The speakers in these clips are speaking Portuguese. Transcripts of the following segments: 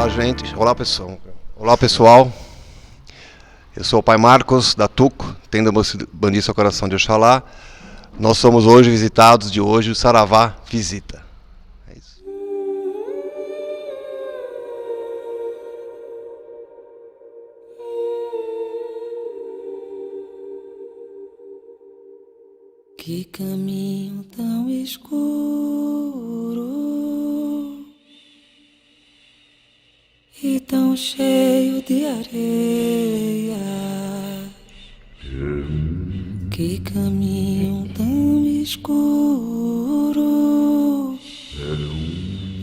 Olá, gente. Olá, pessoal. Olá, pessoal. Eu sou o Pai Marcos, da Tuco, tendo bandir seu coração de Oxalá. Nós somos hoje visitados de hoje, o Saravá Visita. É isso. Que caminho tão escuro e tão cheio de areia. Que caminho tão escuro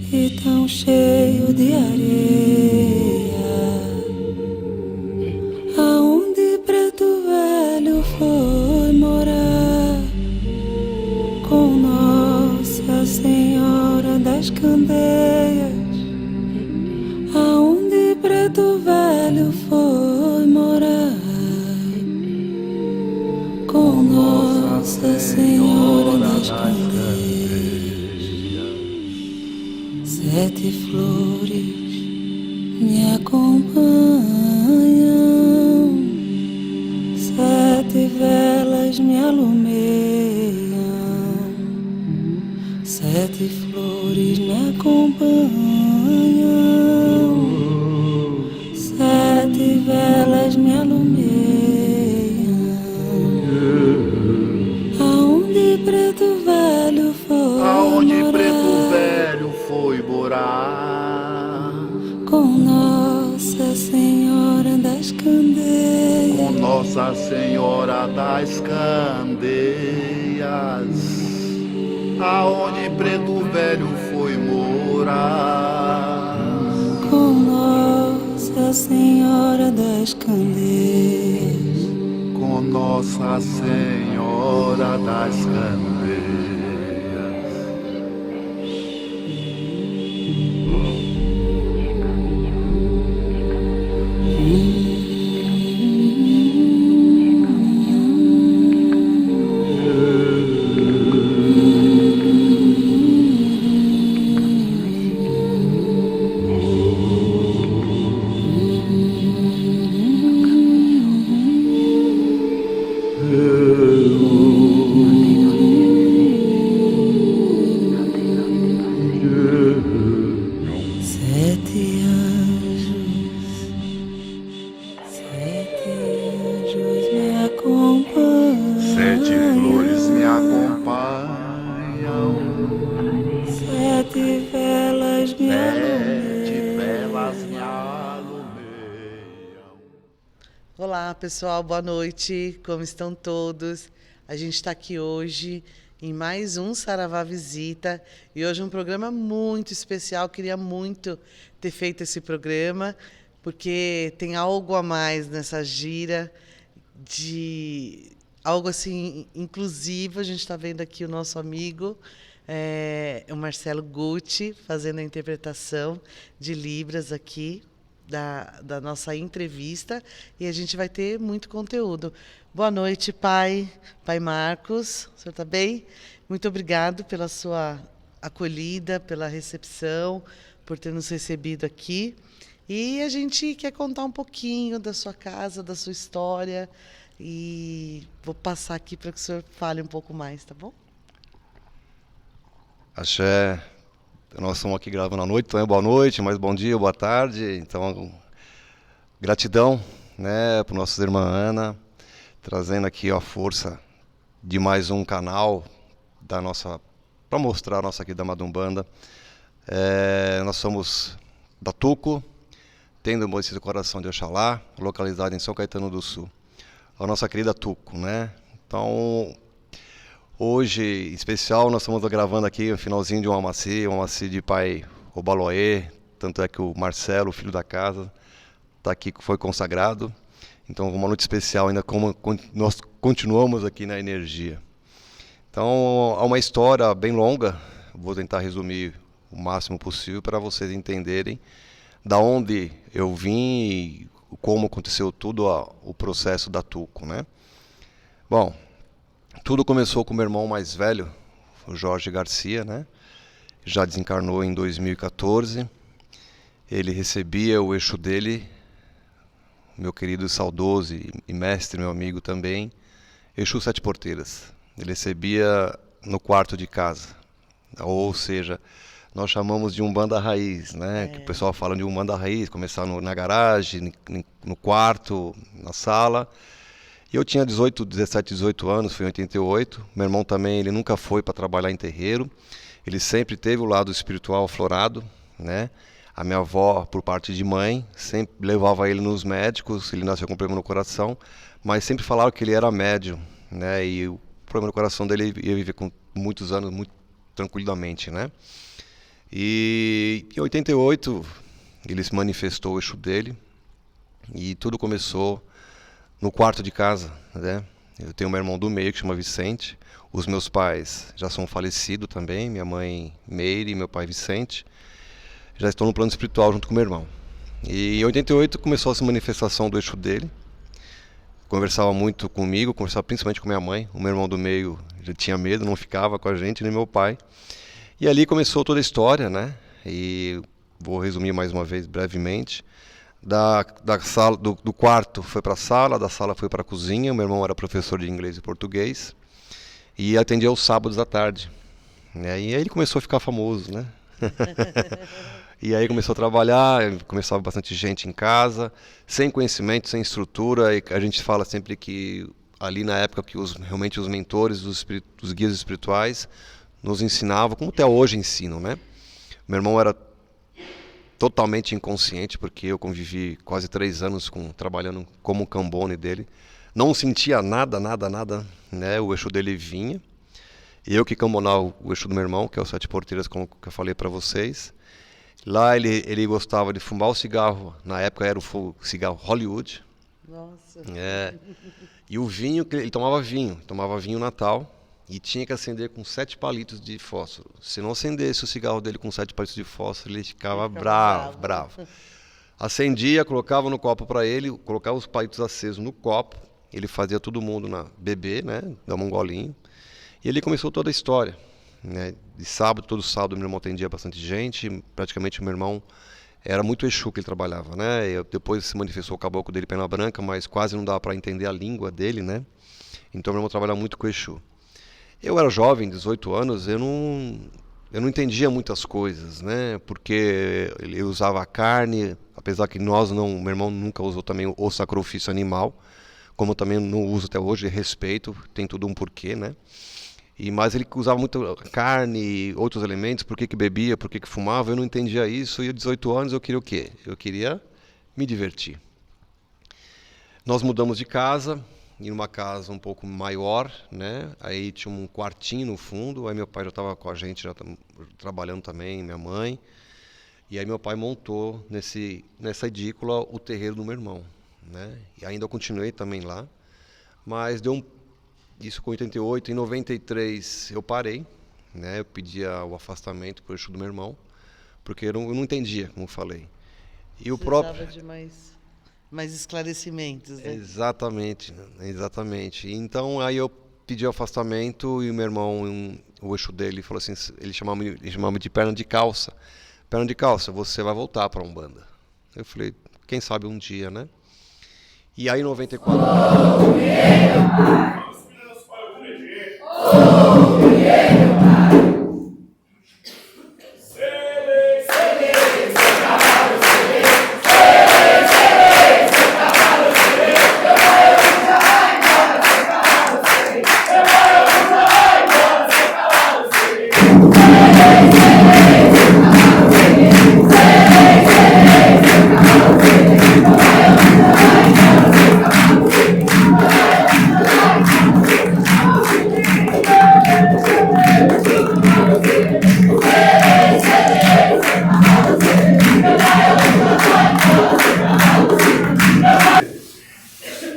e tão cheio de areia. Aonde Preto Velho foi morar com Nossa Senhora das Candeias? Aonde Preto Velho foi morar com Nossa Senhora das Candeias? 7 flores me acompanham, 7 velas me alumeiam, 7 flores me acompanham, 7 velas me alumeiam. Aonde Preto Velho foi morar com Nossa Senhora das Candeias? Com Nossa Senhora das Candeias. Aonde Preto Velho foi morar Com Nossa Senhora das Candeias. Com Nossa Senhora das Candeias. Olá pessoal, boa noite, como estão todos? A gente está aqui hoje em mais um Saravá Visita e hoje um programa muito especial. Queria muito ter feito esse programa porque tem algo a mais nessa gira, de algo assim inclusivo. A gente está vendo aqui o nosso amigo o Marcelo Gucci fazendo a interpretação de Libras aqui da nossa entrevista, e a gente vai ter muito conteúdo. Boa noite, Pai Marcos, o senhor está bem? Muito obrigado pela sua acolhida, pela recepção, por ter nos recebido aqui. E a gente quer contar um pouquinho da sua casa, da sua história, e vou passar aqui para que o senhor fale um pouco mais, tá bom? Axé. Nós estamos aqui gravando à noite, então boa noite, mais bom dia, boa tarde. Então, gratidão, né, para nossa irmã Ana, trazendo aqui a força de mais um canal da nossa, para mostrar a nossa aqui da Madumbanda. Nós somos da Tuco, tendo o coração de Oxalá, localizado em São Caetano do Sul. A nossa querida Tuco, né? Então, hoje, em especial, nós estamos gravando aqui o finalzinho de um amaci de pai Obaloê, tanto é que o Marcelo, o filho da casa, está aqui, foi consagrado. Então, uma noite especial, ainda como nós continuamos aqui na energia. Então, há uma história bem longa, vou tentar resumir o máximo possível para vocês entenderem da onde eu vim e como aconteceu tudo o processo da Tuco, né? Bom, tudo começou com o meu irmão mais velho, o Jorge Garcia, né? Já desencarnou em 2014. ele recebia o Exu dele, meu querido saudoso e mestre, meu amigo também, Exu Sete Porteiras. Ele recebia no quarto de casa, ou seja, nós chamamos de Umbanda Raiz, né? Que o pessoal fala de Umbanda Raiz, começar na garagem, no quarto, na sala. E eu tinha 17, 18 anos, foi em 88. Meu irmão também, ele nunca foi para trabalhar em terreiro. Ele sempre teve o lado espiritual aflorado, né? A minha avó, por parte de mãe, sempre levava ele nos médicos, ele nasceu com problema no coração, mas sempre falaram que ele era médium, né? E o problema no coração dele ia viver com muitos anos, muito tranquilamente, né? E em 88 ele se manifestou o Exu dele e tudo começou no quarto de casa, né? Eu tenho um irmão do meio que chama Vicente. Os meus pais já são falecidos também, minha mãe Meire e meu pai Vicente. Já estão no plano espiritual junto com meu irmão. E em 88 começou essa manifestação do Exu dele. Conversava muito comigo, conversava principalmente com minha mãe. O meu irmão do meio já tinha medo, não ficava com a gente, nem meu pai. E ali começou toda a história, né? E vou resumir mais uma vez brevemente. Da sala, do quarto foi para a sala, da sala foi para a cozinha. Meu irmão era professor de inglês e português e atendia aos sábados à tarde, né? E aí ele começou a ficar famoso, né? E aí começou a trabalhar, começava bastante gente em casa, sem conhecimento, sem estrutura. E a gente fala sempre que ali na época que realmente os mentores, os guias espirituais nos ensinavam, como até hoje ensinam, né? Meu irmão era totalmente inconsciente, porque eu convivi quase 3 anos trabalhando como cambone dele. Não sentia nada, né? O Exu dele vinha. Eu que cambonava o Exu do meu irmão, que é o Sete Porteiras, como que eu falei para vocês. Lá ele gostava de fumar o cigarro, na época era o cigarro Hollywood. Nossa. E o vinho, ele tomava vinho Natal. E tinha que acender com 7 palitos de fósforo. Se não acendesse o cigarro dele com 7 palitos de fósforo, ele ficava bravo. Acendia, colocava no copo para ele, colocava os palitos acesos no copo. Ele fazia todo mundo beber, né? Dar um golinho. E ele começou toda a história, né? De sábado, todo sábado, meu irmão atendia bastante gente. Praticamente o meu irmão era muito Exu que ele trabalhava, né? E depois se manifestou o caboclo dele, Pena Branca, mas quase não dava para entender a língua dele, né? Então meu irmão trabalhava muito com Exu. Eu era jovem, 18 anos, eu não entendia muitas coisas, né? Porque ele usava a carne, apesar que meu irmão nunca usou também o sacrifício animal, como eu também não uso até hoje, respeito, tem tudo um porquê, né? Mas ele usava muito carne, outros elementos, por que bebia, por que fumava, eu não entendia isso, e aos 18 anos eu queria o quê? Eu queria me divertir. Nós mudamos de casa, em uma casa um pouco maior, né? Aí tinha um quartinho no fundo, aí meu pai já estava com a gente, já trabalhando também, minha mãe. E aí meu pai montou nessa edícula o terreiro do meu irmão, né? E ainda eu continuei também lá, mas isso com 88, em 93 eu parei, né? Eu pedia o afastamento para o Exu do meu irmão, porque eu não entendia, como eu falei. E o próprio de mais esclarecimentos, né? Exatamente. Então aí eu pedi o afastamento e o meu irmão, o Exu dele, falou assim, ele chamava de perna de calça. Perna de calça, você vai voltar para a Umbanda. Eu falei, quem sabe um dia, né? E aí em 94...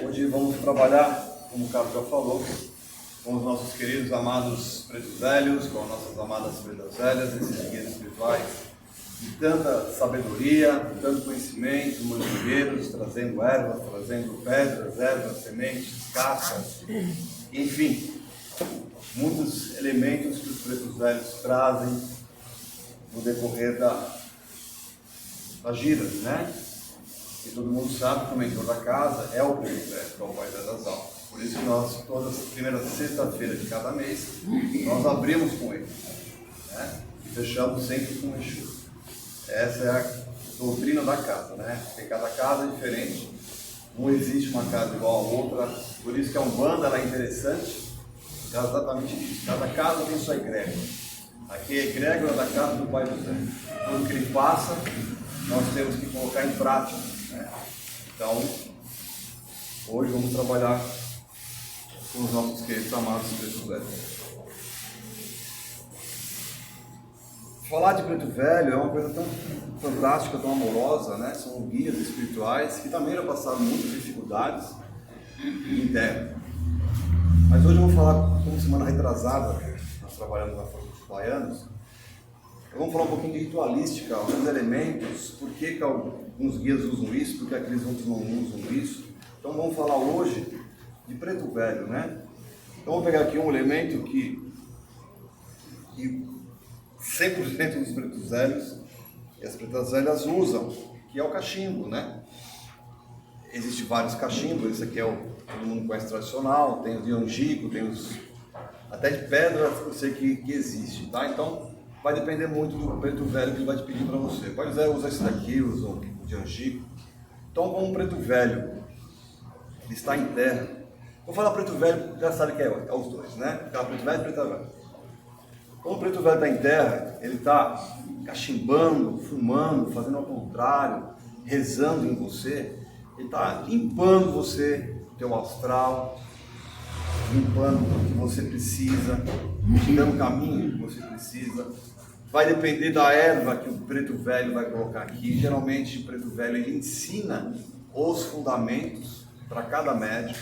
Hoje vamos trabalhar, como o Carlos já falou, com os nossos queridos amados pretos velhos, com as nossas amadas pretas velhas, esses guias espirituais de tanta sabedoria, de tanto conhecimento, mangueiros, trazendo ervas, trazendo pedras, ervas, sementes, cascas, enfim, muitos elementos que os pretos velhos trazem no decorrer das giras, né? E todo mundo sabe que o mentor da casa é o preto velho, que é o pai das almas. Por isso que nós, todas as primeiras sexta-feiras de cada mês, nós abrimos com ele, né? E fechamos sempre com o Exu. Essa é a doutrina da casa, né? Porque cada casa é diferente, não existe uma casa igual a outra, por isso que a Umbanda ela é interessante, é exatamente isso. Cada casa tem sua egrégora. Aqui é a egrégora da casa do Pai do Zé. Tudo que ele passa, nós temos que colocar em prática, né? Então, hoje vamos trabalhar com os nossos queridos amados pretos velhos. Falar de preto velho é uma coisa tão fantástica, tão amorosa, né? São guias espirituais que também já passaram muitas dificuldades em terra. Mas hoje eu vou falar, como semana retrasada, nós trabalhamos na Força dos Baianos, vamos falar um pouquinho de ritualística, alguns elementos, por que alguns guias usam isso, por que aqueles outros não usam isso. Então vamos falar hoje de preto velho, né? Então vou pegar aqui um elemento que 100% dos pretos velhos e as pretas velhas usam, que é o cachimbo, né? Existem vários cachimbos, esse aqui é o todo mundo conhece tradicional, tem o de angico, tem os até de pedra, eu sei que existe, tá? Então vai depender muito do preto velho que ele vai te pedir para você. Pode usar esse daqui, usa o de angico. Então, como um preto velho, ele está em terra. Vou falar preto velho, já sabe que é os dois, né? Aquela preto velho e preta velho. Como o preto velho está em terra, ele está cachimbando, fumando, fazendo ao contrário, rezando em você. Ele está limpando você, teu astral, limpando o que você precisa, te dando o caminho que você precisa. Vai depender da erva que o preto velho vai colocar aqui. Geralmente o preto velho ele ensina os fundamentos para cada médico.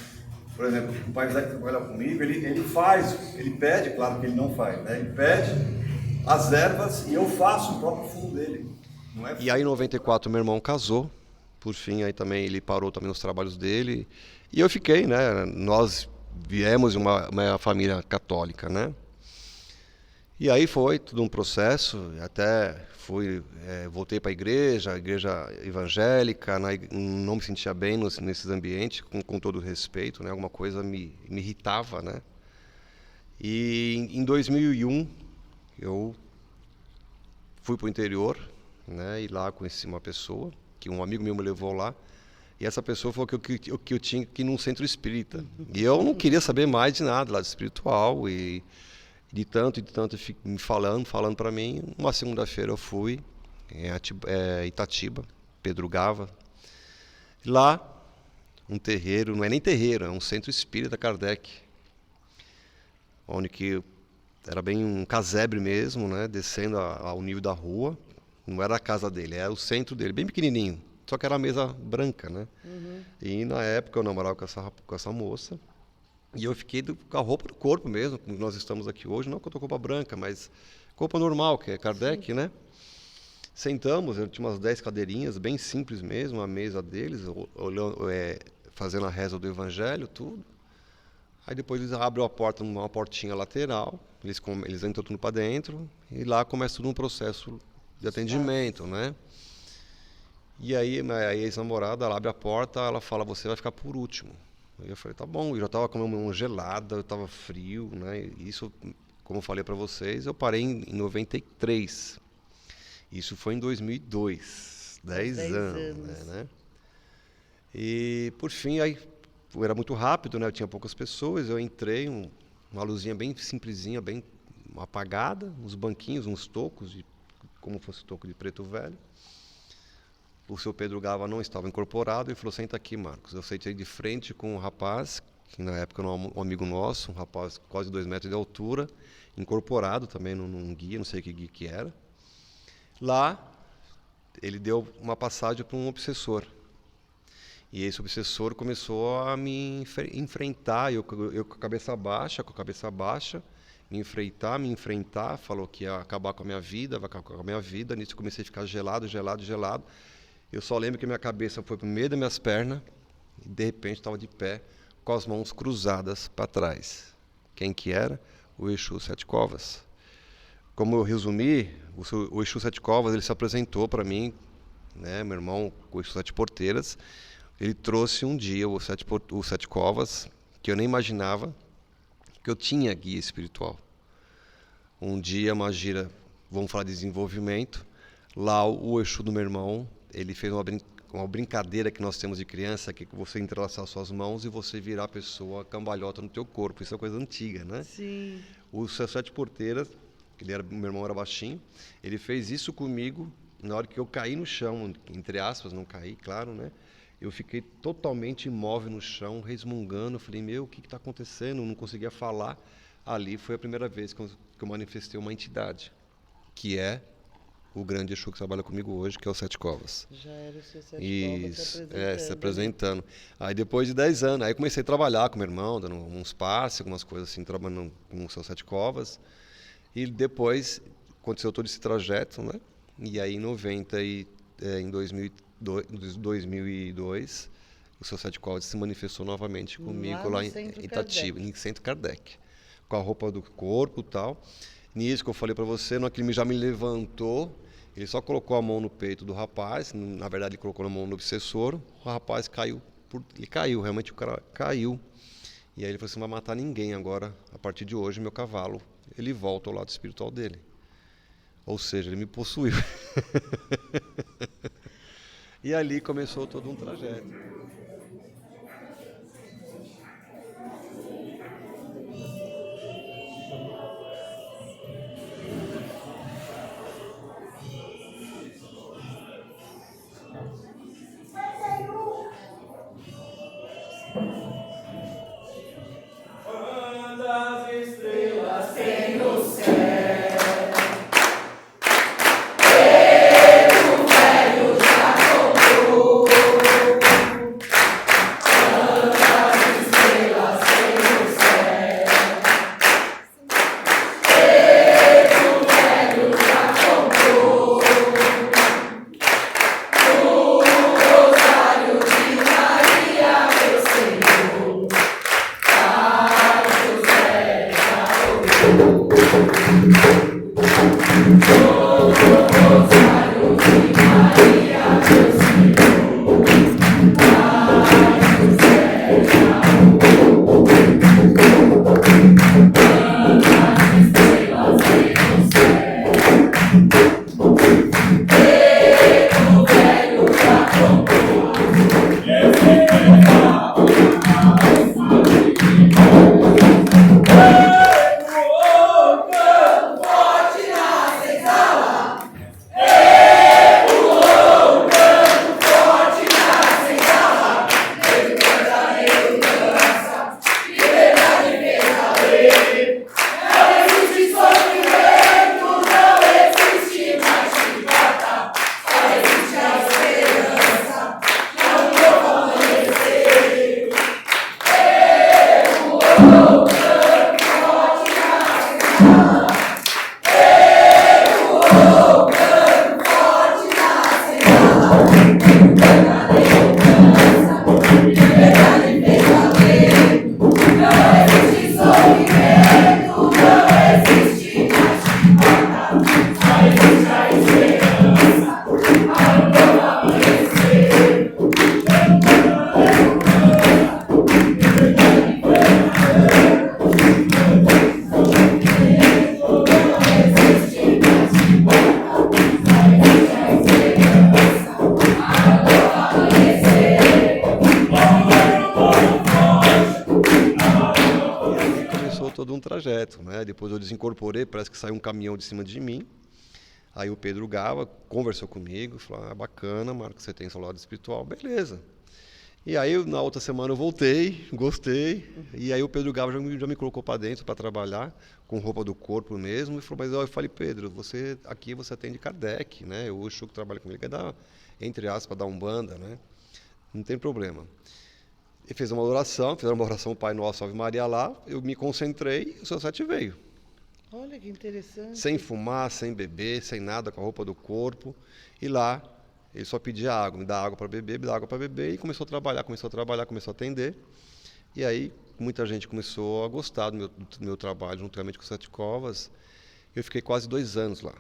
Por exemplo, o pai Zé que trabalha comigo, ele pede, claro que ele não faz, né? Ele pede as ervas e eu faço o próprio fundo dele. Não é? E aí em 94 meu irmão casou, por fim aí também ele parou também nos trabalhos dele e eu fiquei, né? Nós viemos de uma família católica, né? E aí foi tudo um processo, até voltei para a igreja evangélica, não me sentia bem nesses ambientes, com todo respeito, né? Alguma coisa me irritava, né? E em 2001 eu fui para o interior, né? E lá conheci uma pessoa, que um amigo meu me levou lá, e essa pessoa falou que eu tinha que ir num centro espírita. E eu não queria saber mais de nada lá de espiritual, e de tanto me falando para mim. Uma segunda-feira eu fui em Itatiba, Pedro Gava. Lá, um terreiro, não é nem terreiro, é um centro espírita Kardec, onde que era bem um casebre mesmo, né, descendo ao nível da rua. Não era a casa dele, era o centro dele, bem pequenininho, só que era a mesa branca, né? Uhum. E na época eu namorava com essa moça. E eu fiquei com a roupa do corpo mesmo, como nós estamos aqui hoje, não que eu estou com roupa branca, mas roupa normal, que é Kardec, né? Sentamos, eu tinha umas 10 cadeirinhas, bem simples mesmo, a mesa deles, fazendo a reza do Evangelho, tudo. Aí depois eles abrem a porta, uma portinha lateral, eles entram tudo para dentro, e lá começa tudo um processo de atendimento, né? E aí a ex-namorada, ela abre a porta, ela fala, você vai ficar por último. Aí eu falei, tá bom, eu já estava com a mão gelada, eu estava frio, né? Isso, como eu falei para vocês, eu parei em 93. Isso foi em 2002, 10 anos. Né? E, por fim, aí era muito rápido, né? Eu tinha poucas pessoas, eu entrei, uma luzinha bem simplesinha, bem apagada, uns banquinhos, uns tocos, como fosse toco de preto velho. O seu Pedro Gava não estava incorporado e falou, senta aqui, Marcos. Eu sentei de frente com um rapaz, que na época era um amigo nosso, um rapaz quase 2 metros de altura, incorporado também num guia, não sei que guia que era. Lá, ele deu uma passagem para um obsessor. E esse obsessor começou a me enfrentar, eu com a cabeça baixa, me enfrentar, falou que ia acabar com a minha vida, vai acabar com a minha vida. Nisso eu comecei a ficar gelado. Eu só lembro que minha cabeça foi para o meio das minhas pernas e de repente estava de pé com as mãos cruzadas para trás. Quem que era? O Exu Sete Covas. Como eu resumi, o Exu Sete Covas ele se apresentou para mim né? Meu irmão com os 7 porteiras, ele trouxe um dia os 7 covas, que eu nem imaginava que eu tinha guia espiritual. Um dia, uma gira, vamos falar de desenvolvimento, lá o Exu do meu irmão, ele fez uma brincadeira que nós temos de criança, que é você entrelaçar suas mãos e você virar a pessoa cambalhota no teu corpo. Isso é coisa antiga, né? Sim. Os 7 porteiras, meu irmão era baixinho, ele fez isso comigo na hora que eu caí no chão, entre aspas, não caí, claro, né? Eu fiquei totalmente imóvel no chão, resmungando. Eu falei, o que está acontecendo? Eu não conseguia falar. Ali foi a primeira vez que eu manifestei uma entidade, que é o grande Exu que trabalha comigo hoje, que é o 7 Covas. Já era o seu 7 Covas se apresentando. Aí depois de 10 anos, aí comecei a trabalhar com meu irmão, dando uns passes, algumas coisas assim, trabalhando com o seu 7 Covas. E depois aconteceu todo esse trajeto, né? E aí em 2002, o seu 7 Covas se manifestou novamente comigo lá em Itatiba, em Centro Kardec, com a roupa do corpo e tal. Nisso que eu falei para você, no que ele já me levantou, ele só colocou a mão no peito do rapaz, na verdade ele colocou a mão no obsessor, o rapaz caiu, realmente o cara caiu. E aí ele falou assim, não vai matar ninguém agora, a partir de hoje meu cavalo, ele volta ao lado espiritual dele. Ou seja, ele me possuiu. E ali começou todo um trajeto. Todo um trajeto, né? Depois eu desincorporei, parece que saiu um caminhão de cima de mim. Aí o Pedro Gava conversou comigo, falou, bacana, Marcos, você tem seu lado espiritual, beleza. E aí na outra semana eu voltei, gostei, e aí o Pedro Gava já me colocou para dentro para trabalhar, com roupa do corpo mesmo, e falou, mas eu falei, Pedro, você atende Kardec, né? O Exu que trabalha comigo é da, entre aspas, da Umbanda, né? Não tem problema. E fizeram uma oração, Pai Nosso, Ave Maria lá, eu me concentrei e o seu 7 veio. Olha que interessante. Sem fumar, sem beber, sem nada, com a roupa do corpo. E lá, ele só pedia água, me dá água para beber, me dá água para beber, e começou a trabalhar, começou a atender. E aí, muita gente começou a gostar do meu trabalho, juntamente com os 7 Covas. Eu fiquei quase 2 anos lá.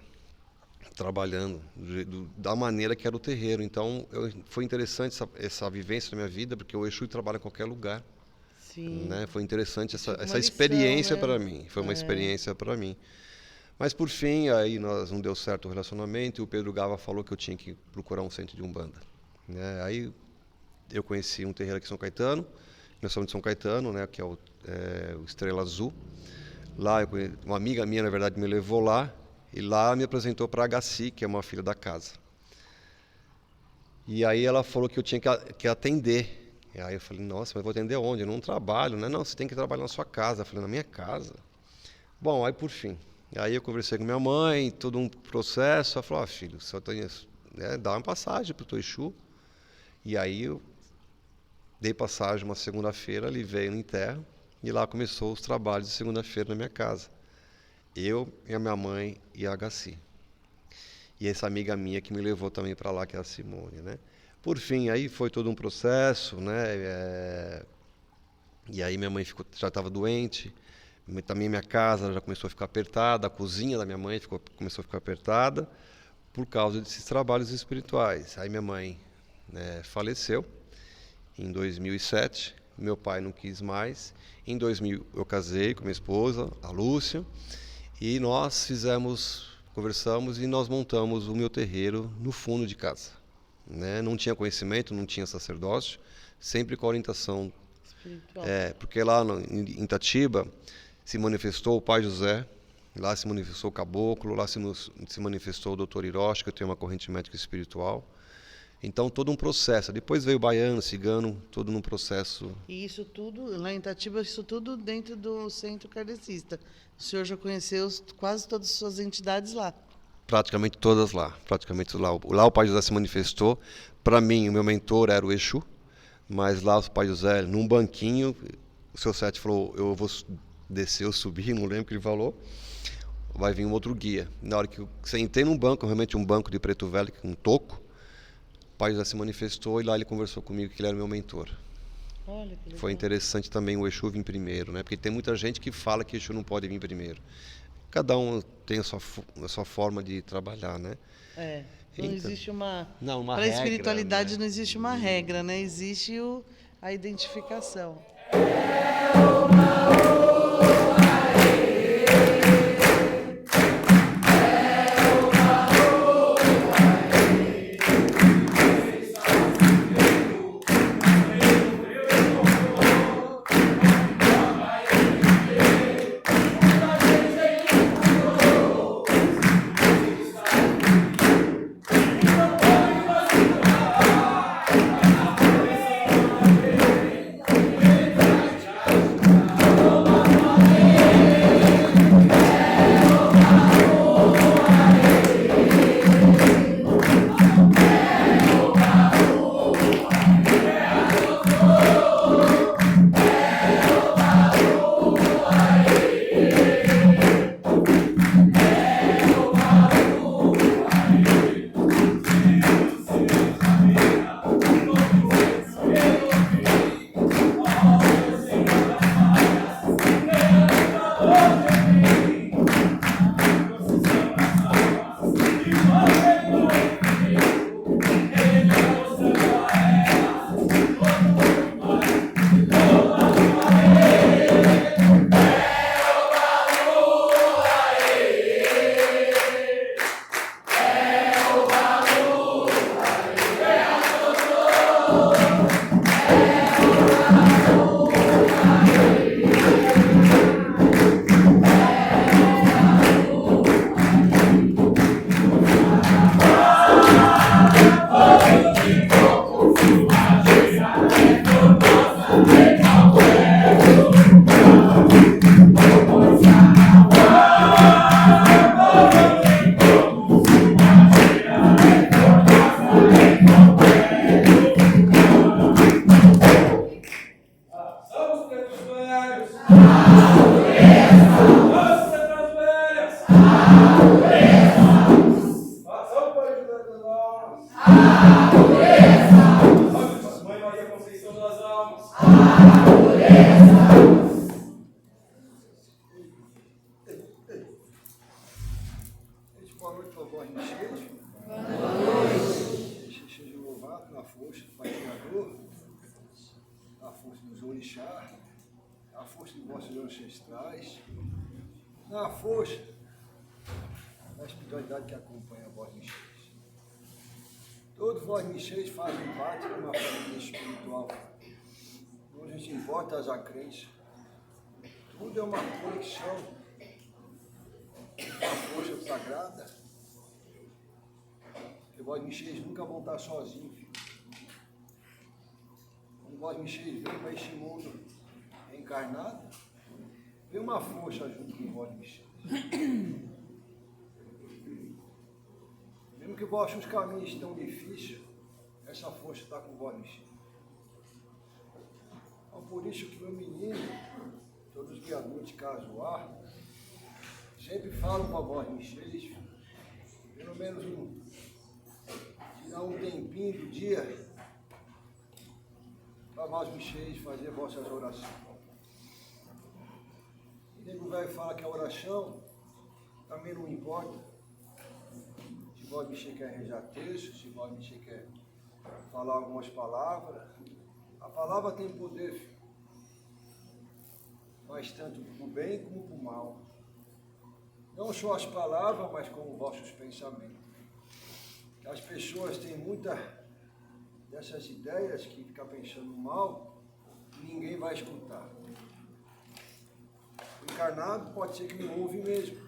trabalhando da maneira que era o terreiro. Então, foi interessante essa vivência na minha vida, porque o Exu trabalha em qualquer lugar. Sim. Né? Foi interessante Tipo uma essa lição, experiência né? para mim. Foi uma experiência para mim. Mas, por fim, aí não deu certo o relacionamento e o Pedro Gava falou que eu tinha que procurar um centro de Umbanda. Né? Aí eu conheci um terreiro aqui em São Caetano, nós somos de São Caetano, né? Que é o Estrela Azul. Lá, uma amiga minha, na verdade, me levou lá e lá me apresentou para a Agaci, que é uma filha da casa. E aí ela falou que eu tinha que atender. E aí eu falei, nossa, mas vou atender onde? Eu não trabalho, né? Não, você tem que trabalhar na sua casa. Eu falei, na minha casa? Bom, aí por fim. Aí eu conversei com minha mãe, todo um processo. Ela falou, filho, só tem, dá uma passagem para o teu Exu. E aí eu dei passagem uma segunda-feira, ele veio no enterro. E lá começou os trabalhos de segunda-feira na minha casa. Eu e a minha mãe e a Agaci. E essa amiga minha que me levou também para lá, que é a Simone, né? Por fim, aí foi todo um processo, né? E aí minha mãe já estava doente. Também minha casa já começou a ficar apertada. A cozinha da minha mãe começou a ficar apertada por causa desses trabalhos espirituais. Aí minha mãe, né, faleceu em 2007. Meu pai não quis mais. Em 2000 eu casei com minha esposa, a Lúcia, e nós conversamos e nós montamos o meu terreiro no fundo de casa. Né? Não tinha conhecimento, não tinha sacerdócio, sempre com a orientação Espiritual. porque lá em Itatiba se manifestou o Pai José, lá se manifestou o Caboclo, lá se manifestou o Dr. Hiroshi, que eu tenho uma corrente médica espiritual. Então, todo um processo. Depois veio o baiano, cigano, todo num processo. E isso tudo, lá em Itatiba, isso tudo dentro do centro kardecista. O senhor já conheceu quase todas as suas entidades lá? Praticamente todas lá. Lá o Pai José se manifestou. Para mim, o meu mentor era o Exu, mas lá o Pai José, num banquinho, o seu Sete falou, eu vou descer, eu subi, não lembro o que ele falou, vai vir um outro guia. Na hora que eu sentei num banco, realmente um banco de preto velho, com um toco, o Pai José se manifestou e lá ele conversou comigo que ele era meu mentor. Olha que legal. Foi interessante também o Exu vir primeiro, né? Porque tem muita gente que fala que o Exu não pode vir primeiro. Cada um tem a sua forma de trabalhar, né? Não Então, existe uma... não, uma Para a regra, espiritualidade né? não existe uma regra, né? Existe a identificação. Boa noite, vovó. A gente chega. orixá, a força de vossos ancestrais, na força da espiritualidade que acompanha vós mexeis. Todos vós mexeis fazem parte de uma família espiritual. Não nos importa a crença. Tudo é uma conexão com a força sagrada. Porque vós mexeis nunca vão estar sozinhos. Quando vós mexeis vem para este mundo encarnado, vem uma força junto com vós mexeis. Mesmo que vossos caminhos estão difíceis, essa força está com vós mexeis. Então, por isso que o menino, todos os guiadores de casuar, sempre falam para vós mexeis, pelo menos tirar um tempinho do dia para vós mexeis fazer vossas orações. E nego velho fala que a oração também não importa. Se vós mexer quer rezar texto, se vós mexer quer falar algumas palavras, a palavra tem poder, filho. Mas tanto para o bem como para o mal. Não só as palavras, mas como os vossos pensamentos. As pessoas têm muitas dessas ideias que ficam pensando mal, e ninguém vai escutar. O encarnado pode ser que não ouve mesmo,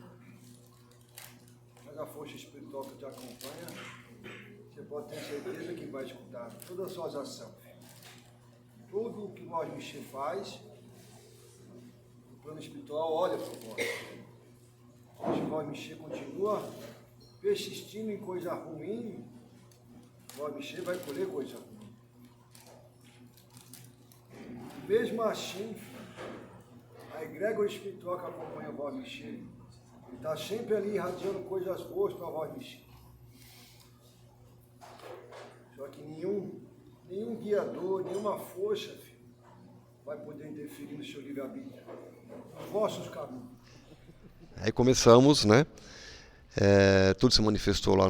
mas a força espiritual que te acompanha, você pode ter certeza que vai escutar todas as suas ações. Tudo o que vós mexer faz, o plano espiritual olha para vós. Se vós mexer continua persistindo em coisa ruim, vós mexer vai colher coisa ruim. Mesmo assim, a egrégora espiritual que acompanha vós mexer, ele está sempre ali irradiando coisas boas para vós mexer. Só que nenhum guiador, nenhuma força, filho, vai poder interferir no seu livre-arbítrio, nos vossos caminhos. Aí começamos, né? Tudo se manifestou lá,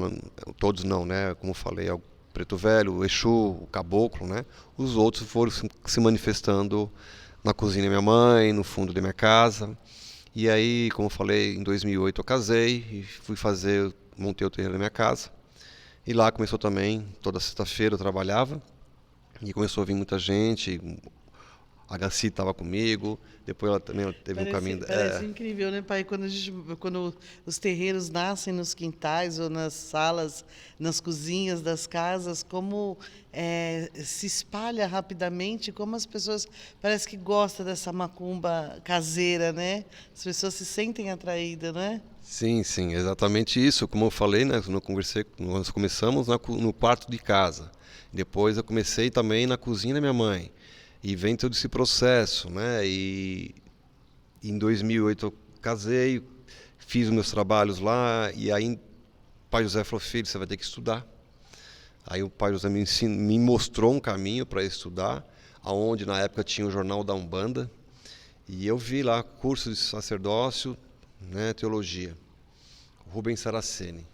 todos não, né? Como eu falei, o Preto Velho, o Exu, o Caboclo, né? Os outros foram se manifestando na cozinha da minha mãe, no fundo da minha casa. E aí, como eu falei, em 2008 eu casei e montei o terreiro da minha casa. E lá começou também, toda sexta-feira eu trabalhava e começou a vir muita gente. A Gaci estava comigo, depois ela também teve um caminho... Parece incrível, né, pai? Quando os terreiros nascem nos quintais ou nas salas, nas cozinhas das casas, como se espalha rapidamente, como as pessoas parece que gostam dessa macumba caseira, né? As pessoas se sentem atraídas, né? Sim, sim, exatamente isso. Como eu falei, né, nós começamos no quarto de casa. Depois eu comecei também na cozinha da minha mãe. E vem todo esse processo, né? E em 2008 eu casei, fiz os meus trabalhos lá, e aí o pai José falou: filho, você vai ter que estudar. Aí o pai José me mostrou um caminho para estudar, aonde na época tinha o Jornal da Umbanda, e eu vi lá curso de sacerdócio, né, teologia, Rubens Saraceni.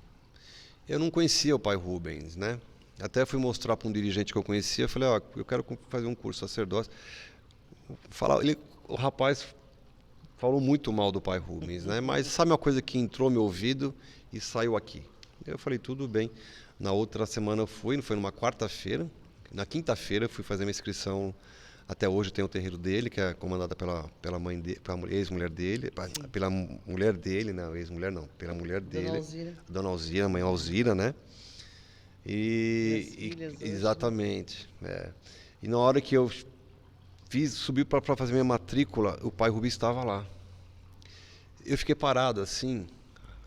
Eu não conhecia o pai Rubens, né? Até fui mostrar para um dirigente que eu conhecia, falei: eu quero fazer um curso de sacerdócio. O rapaz falou muito mal do pai Rubens, né? Mas sabe uma coisa que entrou no meu ouvido e saiu aqui? Eu falei: tudo bem. Na outra semana eu fui, foi numa quarta-feira. Na quinta-feira eu fui fazer minha inscrição. Até hoje tem o terreiro dele, que é comandada pela mãe dele, pela ex-mulher dele, pela mulher dele, não, ex-mulher não, pela mulher dele, Dona Alzira, mãe Alzira, né? Exatamente. E na hora que eu subi para fazer minha matrícula, o pai Rubens estava lá. Eu fiquei parado assim,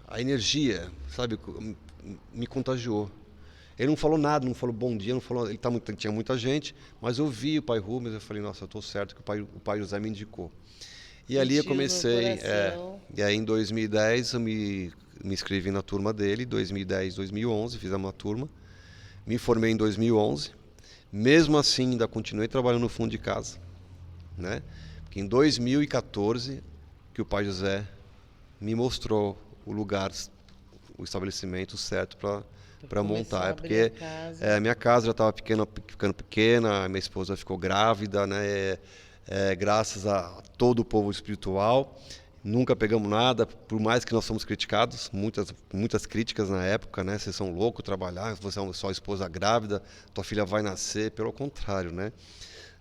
a energia, sabe, me contagiou. Ele não falou nada, não falou bom dia, não falou, tinha muita gente, mas eu vi o pai Rubens, eu falei: nossa, eu estou certo que o pai José me indicou. E ali eu comecei, e aí em 2010 eu me inscrevi na turma dele, 2010, 2011, fiz uma turma. Me formei em 2011, mesmo assim ainda continuei trabalhando no fundo de casa, né? Porque em 2014 que o pai José me mostrou o lugar, o estabelecimento certo para montar. Porque a minha casa já estava ficando pequena, a minha esposa ficou grávida, né? graças a todo o povo espiritual. Nunca pegamos nada, por mais que nós somos criticados, muitas críticas na época, né? Vocês são loucos trabalhar, você é só esposa grávida, tua filha vai nascer, pelo contrário, né?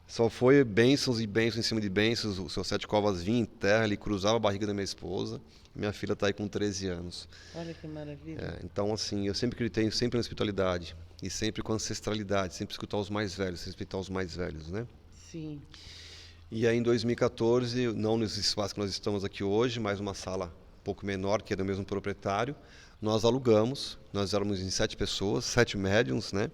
Só foi bênçãos e bênçãos em cima de bênçãos. O seu Sete Covas vinha em terra, ele cruzava a barriga da minha esposa. Minha filha está aí com 13 anos. Olha que maravilha. Então, assim, eu sempre acreditei sempre na espiritualidade e sempre com ancestralidade, sempre escutar os mais velhos, respeitar os mais velhos, né? Sim. E aí, em 2014, não nesse espaço que nós estamos aqui hoje, mas uma sala um pouco menor, que é do mesmo proprietário, nós alugamos. Nós éramos em 7 pessoas, 7 médiums, né?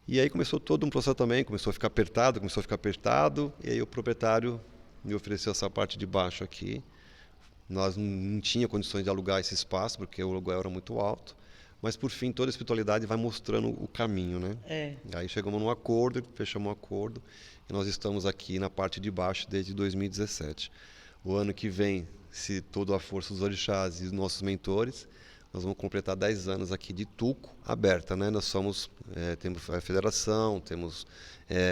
E aí começou todo um processo também, começou a ficar apertado, e aí o proprietário me ofereceu essa parte de baixo aqui. Nós não tínhamos condições de alugar esse espaço, porque o aluguel era muito alto, mas por fim toda a espiritualidade vai mostrando o caminho, né? Aí chegamos num acordo, fechamos um acordo, e nós estamos aqui na parte de baixo desde 2017. O ano que vem, se toda a força dos orixás e os nossos mentores, nós vamos completar 10 anos aqui de Tuco aberta, né? Nós temos a federação, temos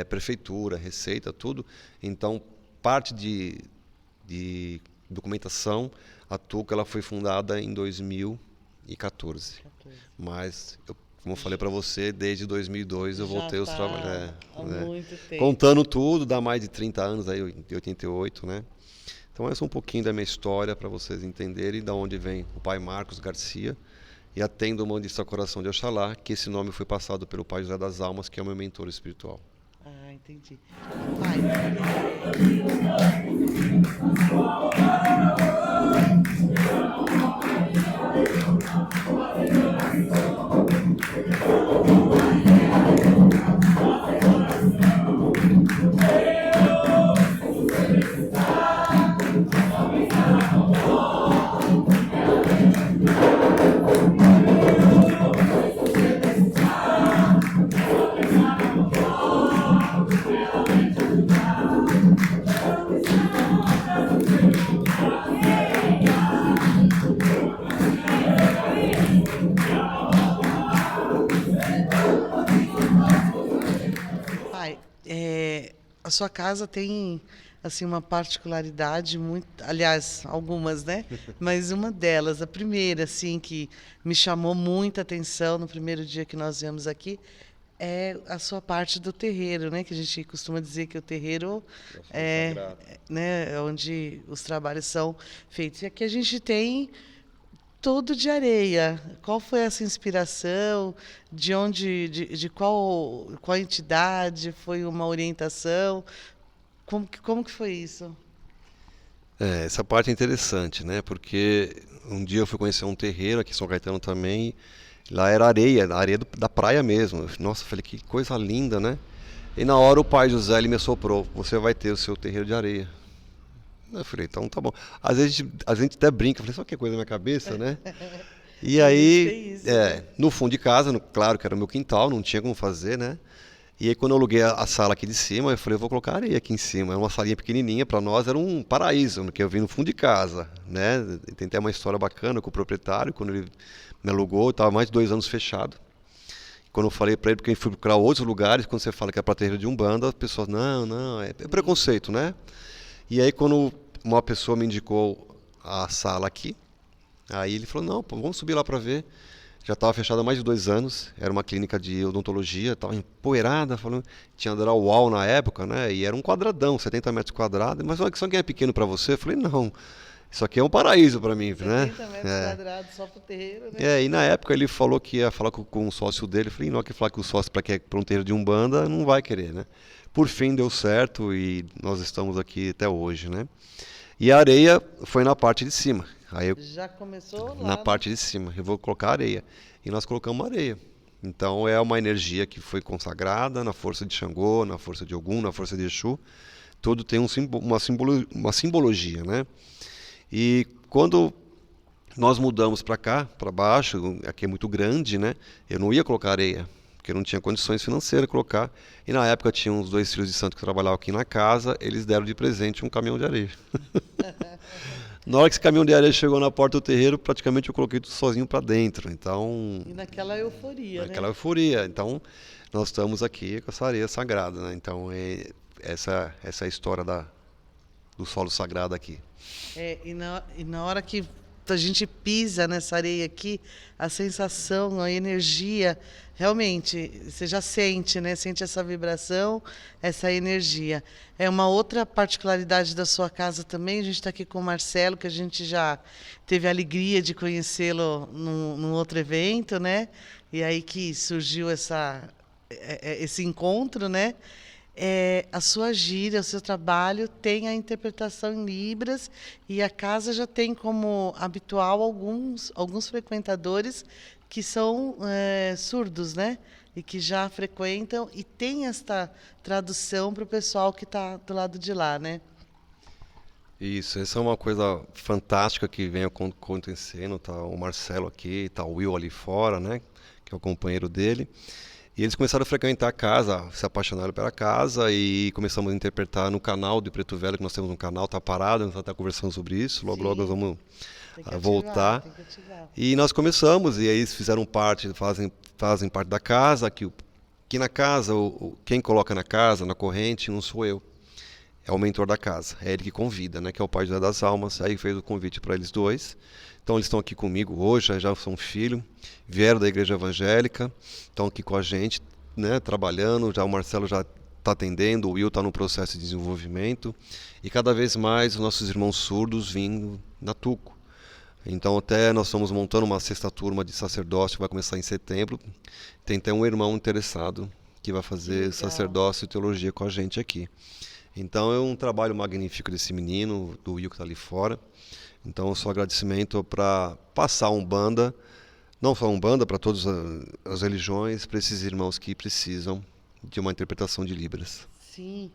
prefeitura, receita, tudo. Então, parte de documentação, a Tuco ela foi fundada em 2014. Mas, como eu falei para você, desde 2002 eu voltei aos trabalhos. Há muito tempo. Contando tudo, dá mais de 30 anos, aí, de 88, né? Então, essa é um pouquinho da minha história para vocês entenderem de onde vem o pai Marcos Garcia e atendo o Mandista Coração de Oxalá, que esse nome foi passado pelo pai José das Almas, que é o meu mentor espiritual. Ah, entendi. Pai. A sua casa tem assim uma particularidade muito, aliás, algumas, né? Mas uma delas, a primeira assim que me chamou muita atenção no primeiro dia que nós viemos aqui é a sua parte do terreiro, né? Que a gente costuma dizer que o terreiro né, onde os trabalhos são feitos. E aqui a gente tem todo de areia. Qual foi essa inspiração? De onde, de qual entidade? Foi uma orientação? Como que foi isso? Essa parte é interessante, né? Porque um dia eu fui conhecer um terreiro aqui em São Caetano também. Lá era areia da praia mesmo. Nossa, eu falei, que coisa linda, né? E na hora o pai José ele me assoprou: você vai ter o seu terreiro de areia. Eu falei, então tá bom. Às vezes a gente até brinca, eu falei, só que coisa na minha cabeça, né? E aí, no fundo de casa, claro que era o meu quintal, não tinha como fazer, né? E aí quando eu aluguei a sala aqui de cima, eu falei, eu vou colocar areia aqui em cima. Era uma salinha pequenininha, para nós era um paraíso, porque eu vim no fundo de casa, né? Tem até uma história bacana com o proprietário, quando ele me alugou, eu estava mais de 2 anos fechado. Quando eu falei para ele, porque eu fui procurar outros lugares, quando você fala que é para terreiro de Umbanda, as pessoas, não, é preconceito, né? E aí quando uma pessoa me indicou a sala aqui, aí ele falou, não, pô, vamos subir lá para ver. Já estava fechada há mais de 2 anos, era uma clínica de odontologia, estava empoeirada, tinha drywall na época, né? E era um quadradão, 70 metros quadrados, mas só que é pequeno para você? Eu falei, não, isso aqui é um paraíso para mim, 70 né? 70 metros quadrados só para o terreiro, né? E na época ele falou que ia falar com o sócio dele, eu falei, não, que falar que o sócio para um terreiro de Umbanda não vai querer, né? Por fim deu certo e nós estamos aqui até hoje, né? E a areia foi na parte de cima. Aí já começou lá na parte de cima. Eu vou colocar areia. E nós colocamos areia. Então é uma energia que foi consagrada na força de Xangô, na força de Ogum, na força de Exu. Tudo tem uma simbologia, né? E quando nós mudamos para cá, para baixo, aqui é muito grande, né? Eu não ia colocar areia, porque eu não tinha condições financeiras de colocar. E na época tinha uns 2 filhos de santo que trabalhavam aqui na casa, eles deram de presente um caminhão de areia. Na hora que esse caminhão de areia chegou na porta do terreiro, praticamente eu coloquei tudo sozinho para dentro. Então, e naquela euforia, euforia. Então, nós estamos aqui com essa areia sagrada, né? Então, essa é a história do solo sagrado aqui. E na hora que a gente pisa nessa areia aqui, a sensação, a energia, realmente, você já sente, né? Sente essa vibração, essa energia. É uma outra particularidade da sua casa também. A gente está aqui com o Marcelo, que a gente já teve a alegria de conhecê-lo num outro evento, né? E aí que surgiu esse encontro, né? A sua gira, o seu trabalho tem a interpretação em Libras e a casa já tem como habitual alguns frequentadores que são surdos, né? E que já frequentam e tem esta tradução para o pessoal que está do lado de lá, né? Isso, essa é uma coisa fantástica que vem acontecendo. Tá o Marcelo aqui, tá o Will ali fora, né? Que é o companheiro dele. E eles começaram a frequentar a casa, se apaixonaram pela casa e começamos a interpretar no canal do Preto Velho, que nós temos um canal, está parado, a gente está conversando sobre isso, logo nós vamos voltar. Tem que ativar. E nós começamos, e aí eles fizeram parte, fazem parte da casa, que na casa, quem coloca na casa, na corrente, não sou eu. É o mentor da casa, é ele que convida, né, que é o Pai José das Almas, aí fez o convite para eles dois. Então eles estão aqui comigo hoje, já são filho, vieram da igreja evangélica, estão aqui com a gente, né, trabalhando, já o Marcelo já está atendendo, o Will está no processo de desenvolvimento, e cada vez mais os nossos irmãos surdos vindo na Tuco. Então até nós estamos montando uma 6ª turma de sacerdócio, que vai começar em setembro, tem até um irmão interessado que vai fazer sacerdócio e teologia com a gente aqui. Então é um trabalho magnífico desse menino, do Will que está ali fora. Então, só agradecimento para passar Umbanda, não só Umbanda, para todas as religiões, para esses irmãos que precisam de uma interpretação de Libras. Sim,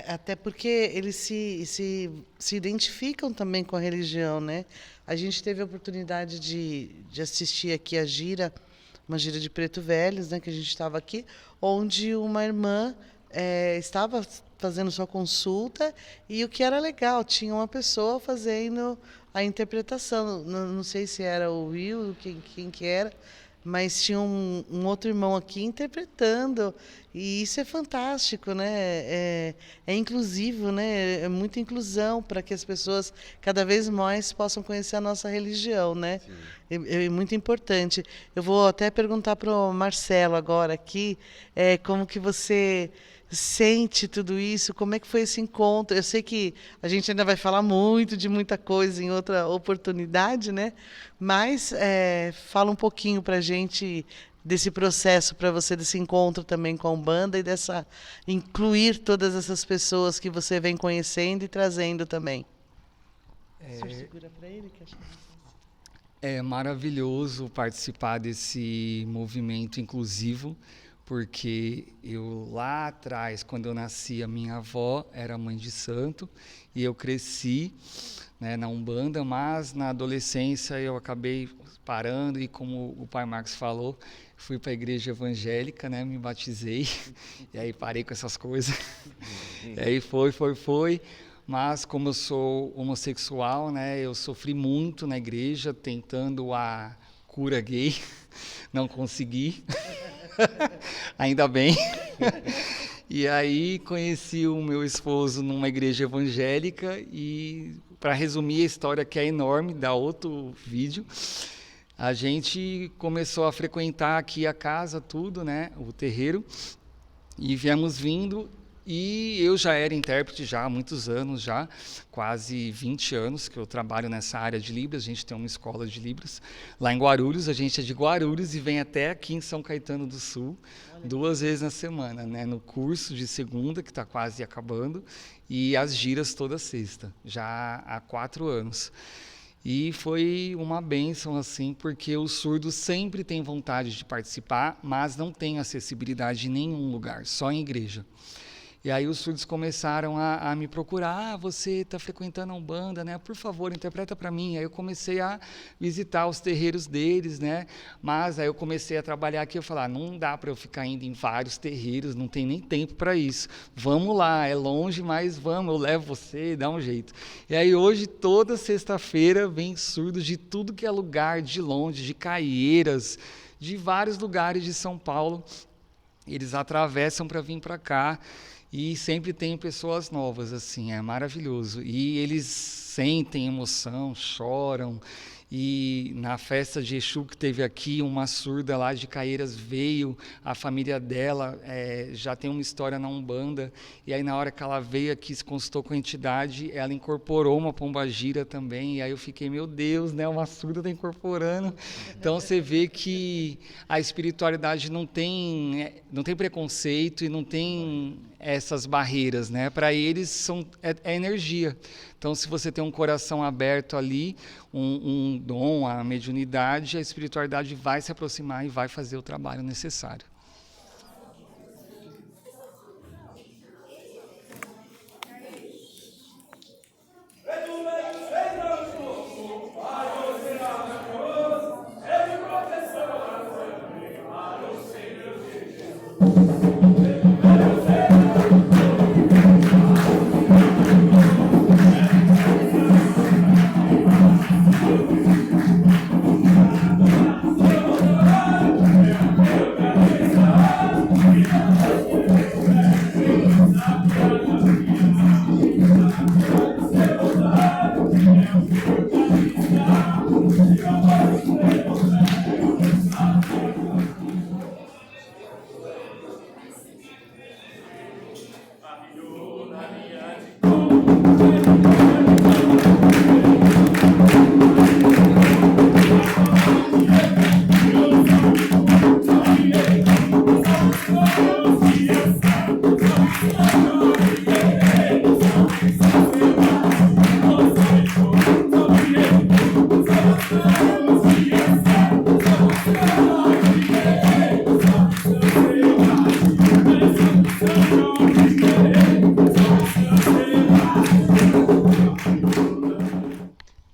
até porque eles se identificam também com a religião, né? A gente teve a oportunidade de assistir aqui a gira, uma gira de Preto Velhos, né? Que a gente estava aqui, onde uma irmã estava fazendo sua consulta e o que era legal, tinha uma pessoa fazendo a interpretação, não sei se era o Will, quem que era, mas tinha um outro irmão aqui interpretando, e isso é fantástico, né? É inclusivo, né? É muita inclusão para que as pessoas cada vez mais possam conhecer a nossa religião, né? É muito importante. Eu vou até perguntar para o Marcelo agora aqui, como que você sente tudo isso, como é que foi esse encontro? Eu sei que a gente ainda vai falar muito de muita coisa em outra oportunidade, né? Mas fala um pouquinho para a gente desse processo para você, desse encontro também com a Umbanda e dessa incluir todas essas pessoas que você vem conhecendo e trazendo também. Segura para ele, que acho que... É maravilhoso participar desse movimento inclusivo, porque eu lá atrás, quando eu nasci, a minha avó era mãe de santo e eu cresci, né, na Umbanda, mas na adolescência eu acabei parando e, como o pai Marcos falou, fui para a igreja evangélica, né, me batizei e aí parei com essas coisas. E aí foi. Mas como eu sou homossexual, né, eu sofri muito na igreja tentando a cura gay, não consegui. Ainda bem. E aí conheci o meu esposo numa igreja evangélica e, para resumir a história, que é enorme, dá outro vídeo, a gente começou a frequentar aqui a casa, tudo, né, o terreiro, e viemos vindo. E eu já era intérprete já há muitos anos, já quase 20 anos que eu trabalho nessa área de Libras. A gente tem uma escola de Libras lá em Guarulhos. A gente é de Guarulhos e vem até aqui em São Caetano do Sul 2 vezes na semana, né? No curso de segunda, que está quase acabando, e as giras toda sexta, já há 4 anos. E foi uma bênção, assim, porque os surdos sempre têm vontade de participar, mas não têm acessibilidade em nenhum lugar, só em igreja. E aí os surdos começaram a me procurar, você está frequentando a Umbanda, né? Por favor, interpreta para mim. Aí eu comecei a visitar os terreiros deles, né? Mas aí eu comecei a trabalhar aqui, eu falei, não dá para eu ficar indo em vários terreiros, não tem nem tempo para isso. Vamos lá, é longe, mas vamos, eu levo você, dá um jeito. E aí hoje, toda sexta-feira, vem surdos de tudo que é lugar, de longe, de Caieiras, de vários lugares de São Paulo. eles atravessam para vir para cá e sempre tem pessoas novas, assim, é maravilhoso. E eles sentem emoção, choram. E na festa de Exu que teve aqui, uma surda lá de Caieiras veio, a família dela já tem uma história na Umbanda, e aí na hora que ela veio aqui, se consultou com a entidade, ela incorporou uma pombagira também, e aí eu fiquei, meu Deus, né, uma surda está incorporando. Então você vê que a espiritualidade não tem preconceito e não tem essas barreiras, né? Para eles é energia. Então, se você tem um coração aberto ali, um dom, a mediunidade, a espiritualidade vai se aproximar e vai fazer o trabalho necessário.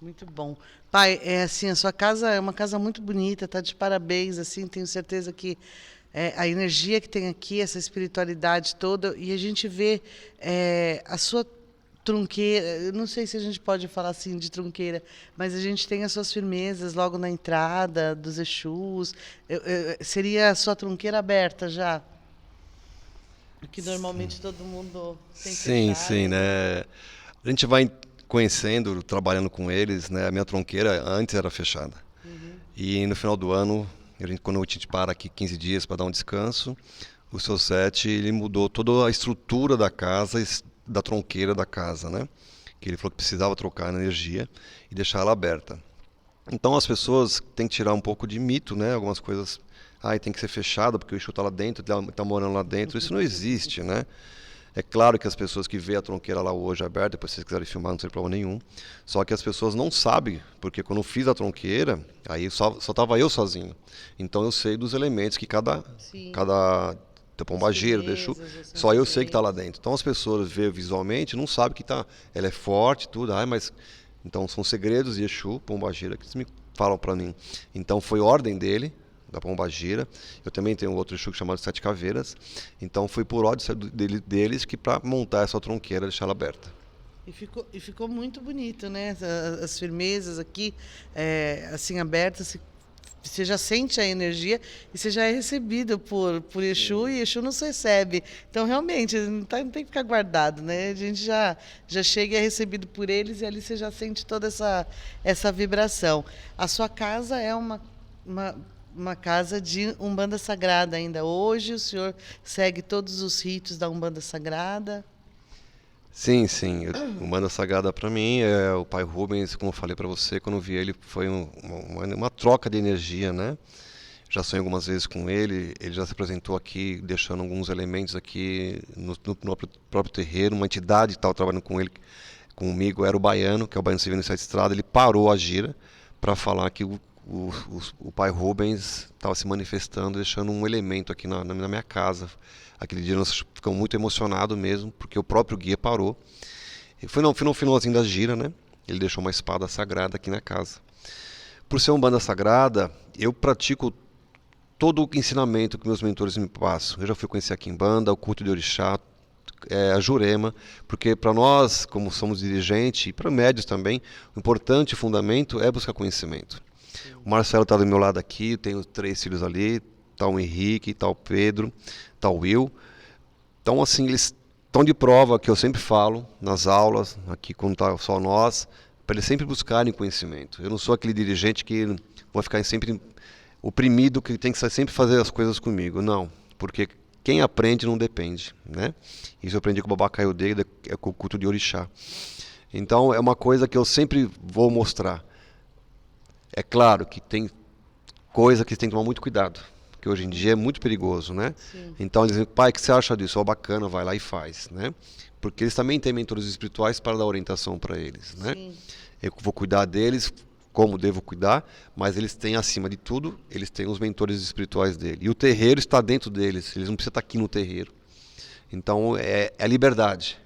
Muito bom. Pai, assim, a sua casa é uma casa muito bonita, tá de parabéns, assim, tenho certeza que a energia que tem aqui, essa espiritualidade toda, e a gente vê a sua trunqueira, eu não sei se a gente pode falar assim de trunqueira, mas a gente tem as suas firmezas logo na entrada dos Exus. Seria a sua trunqueira aberta já? Que normalmente todo mundo tem Sim, fechado. sim, né? A gente vai conhecendo, trabalhando com eles, né? A minha tronqueira antes era fechada. E no final do ano, quando a gente para aqui 15 dias para dar um descanso, o seu Sete, ele mudou toda a estrutura da casa, da tronqueira da casa, né? Que ele falou que precisava trocar a energia e deixar ela aberta. Então as pessoas têm que tirar um pouco de mito, né? Algumas coisas, tem que ser fechada porque o Exu está lá dentro, está morando lá dentro. Isso não existe, né? É claro que as pessoas que vê a tronqueira lá hoje aberta, depois se vocês quiserem filmar, não tem problema nenhum. Só que as pessoas não sabem, porque quando eu fiz a tronqueira, aí só estava eu sozinho. Então eu sei dos elementos que cada pombagira, Exu, só eu sei que está lá dentro. Então as pessoas vê visualmente, não sabem que ela é forte, tudo. Mas então são segredos de Exu, pombagira, que eles me falam para mim. Então foi ordem dele, da pombagira. Eu também tenho outro Exu chamado Sete Caveiras. Então foi por ordem deles que para montar essa tronqueira, deixar ela aberta. E ficou muito bonito, né? As firmezas aqui, assim, abertas. Você já sente a energia e você já é recebido por Exu, e Exu nos recebe. Então, realmente, não tem que ficar guardado, né? A gente já chega e é recebido por eles, e ali você já sente toda essa vibração. A sua casa é uma casa de Umbanda Sagrada ainda. Hoje o senhor segue todos os ritos da Umbanda Sagrada? Sim, sim. Umbanda Sagrada para mim é o Pai Rubens, como eu falei para você, quando eu vi ele foi uma troca de energia, né? Já sonhei algumas vezes com ele, ele já se apresentou aqui, deixando alguns elementos aqui no próprio terreiro, uma entidade que estava trabalhando comigo era o Baiano, que é o Baiano Civil Iniciado Estrada, ele parou a gira para falar que o Pai Rubens estava se manifestando, deixando um elemento aqui na minha casa. Aquele dia nós ficamos muito emocionados mesmo, porque o próprio guia parou. E foi no finalzinho da gira, né? Ele deixou uma espada sagrada aqui na casa. Por ser uma Umbanda Sagrada, eu pratico todo o ensinamento que meus mentores me passam. Eu já fui conhecer aqui em Banda, o culto de Orixá, a Jurema, porque para nós, como somos dirigentes, e para médios também, o importante fundamento é buscar conhecimento. O Marcelo está do meu lado aqui, tenho 3 filhos ali, tá o Henrique, tá o Pedro, tá o Will. Então, assim, eles estão de prova que eu sempre falo nas aulas, aqui quando tá só nós, para eles sempre buscarem conhecimento. Eu não sou aquele dirigente que vai ficar sempre oprimido, que tem que sempre fazer as coisas comigo. Não, porque quem aprende não depende, né? Isso eu aprendi com o Babá Kayode, é com o culto de Orixá. Então, é uma coisa que eu sempre vou mostrar. É claro que tem coisa que tem que tomar muito cuidado, que hoje em dia é muito perigoso, né? Sim. Então eles dizem, pai, o que você acha disso? Ó, bacana, vai lá e faz, né? Porque eles também têm mentores espirituais para dar orientação para eles, né? Sim. Eu vou cuidar deles como devo cuidar, mas eles têm, acima de tudo, eles têm os mentores espirituais dele. E o terreiro está dentro deles, eles não precisam estar aqui no terreiro. Então é a liberdade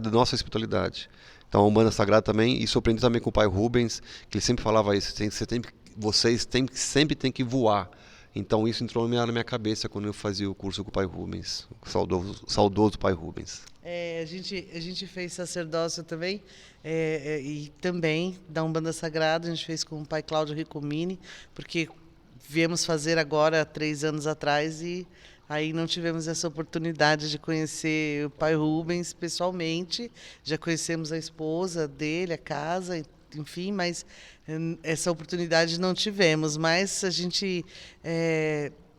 da nossa espiritualidade. Então a Umbanda Sagrada também, isso eu aprendi também com o pai Rubens, que ele sempre falava isso, vocês sempre têm que voar. Então isso entrou na minha cabeça quando eu fazia o curso com o pai Rubens, o saudoso pai Rubens. A gente fez sacerdócio também, e também da Umbanda Sagrada, a gente fez com o pai Cláudio Ricomini, porque viemos fazer agora 3 anos atrás e aí não tivemos essa oportunidade de conhecer o pai Rubens pessoalmente. Já conhecemos a esposa dele, a casa, enfim, mas essa oportunidade não tivemos. Mas a gente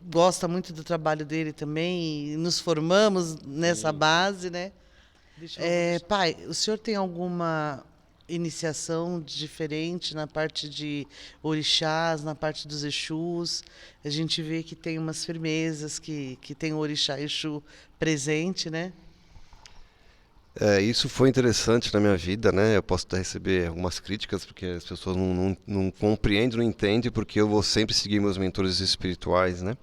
gosta muito do trabalho dele também e nos formamos nessa base, né? Pai, o senhor tem alguma iniciação diferente na parte de orixás, na parte dos exus? A gente vê que tem umas firmezas, que tem o orixá Exu presente, né? Isso foi interessante na minha vida, né? Eu posso até receber algumas críticas, porque as pessoas não compreendem, não entendem, porque eu vou sempre seguir meus mentores espirituais, né?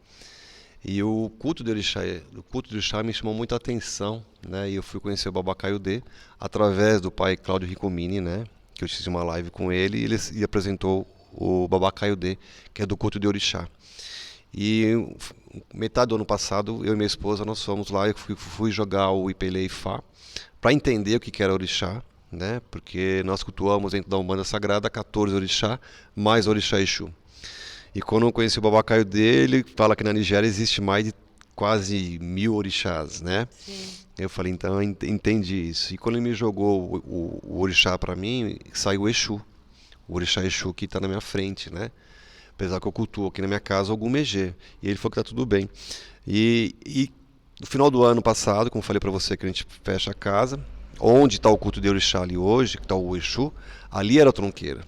E o culto de orixá me chamou muita atenção, né? E eu fui conhecer o Babá Kayode através do pai Cláudio Ricomini, né? Que eu fiz uma live com ele e ele apresentou o Babá Kayode, que é do culto de orixá. E metade do ano passado, eu e minha esposa, nós fomos lá e fui jogar o Ipele Ifá para entender o que era orixá, né? Porque nós cultuamos dentro da Umbanda Sagrada 14 orixá, mais orixá Exu. E quando eu conheci o Babá Kayode, ele fala que na Nigéria existe mais de quase 1000 orixás, né? Sim. Eu falei, então eu entendi isso. E quando ele me jogou o orixá para mim, saiu o Exu. O orixá Exu que está na minha frente, né? Apesar que eu cultuo aqui na minha casa algum Megê. E ele falou que tá tudo bem. E no final do ano passado, como eu falei para você, que a gente fecha a casa, onde está o culto de orixá ali hoje, que está o Exu, ali era a tronqueira.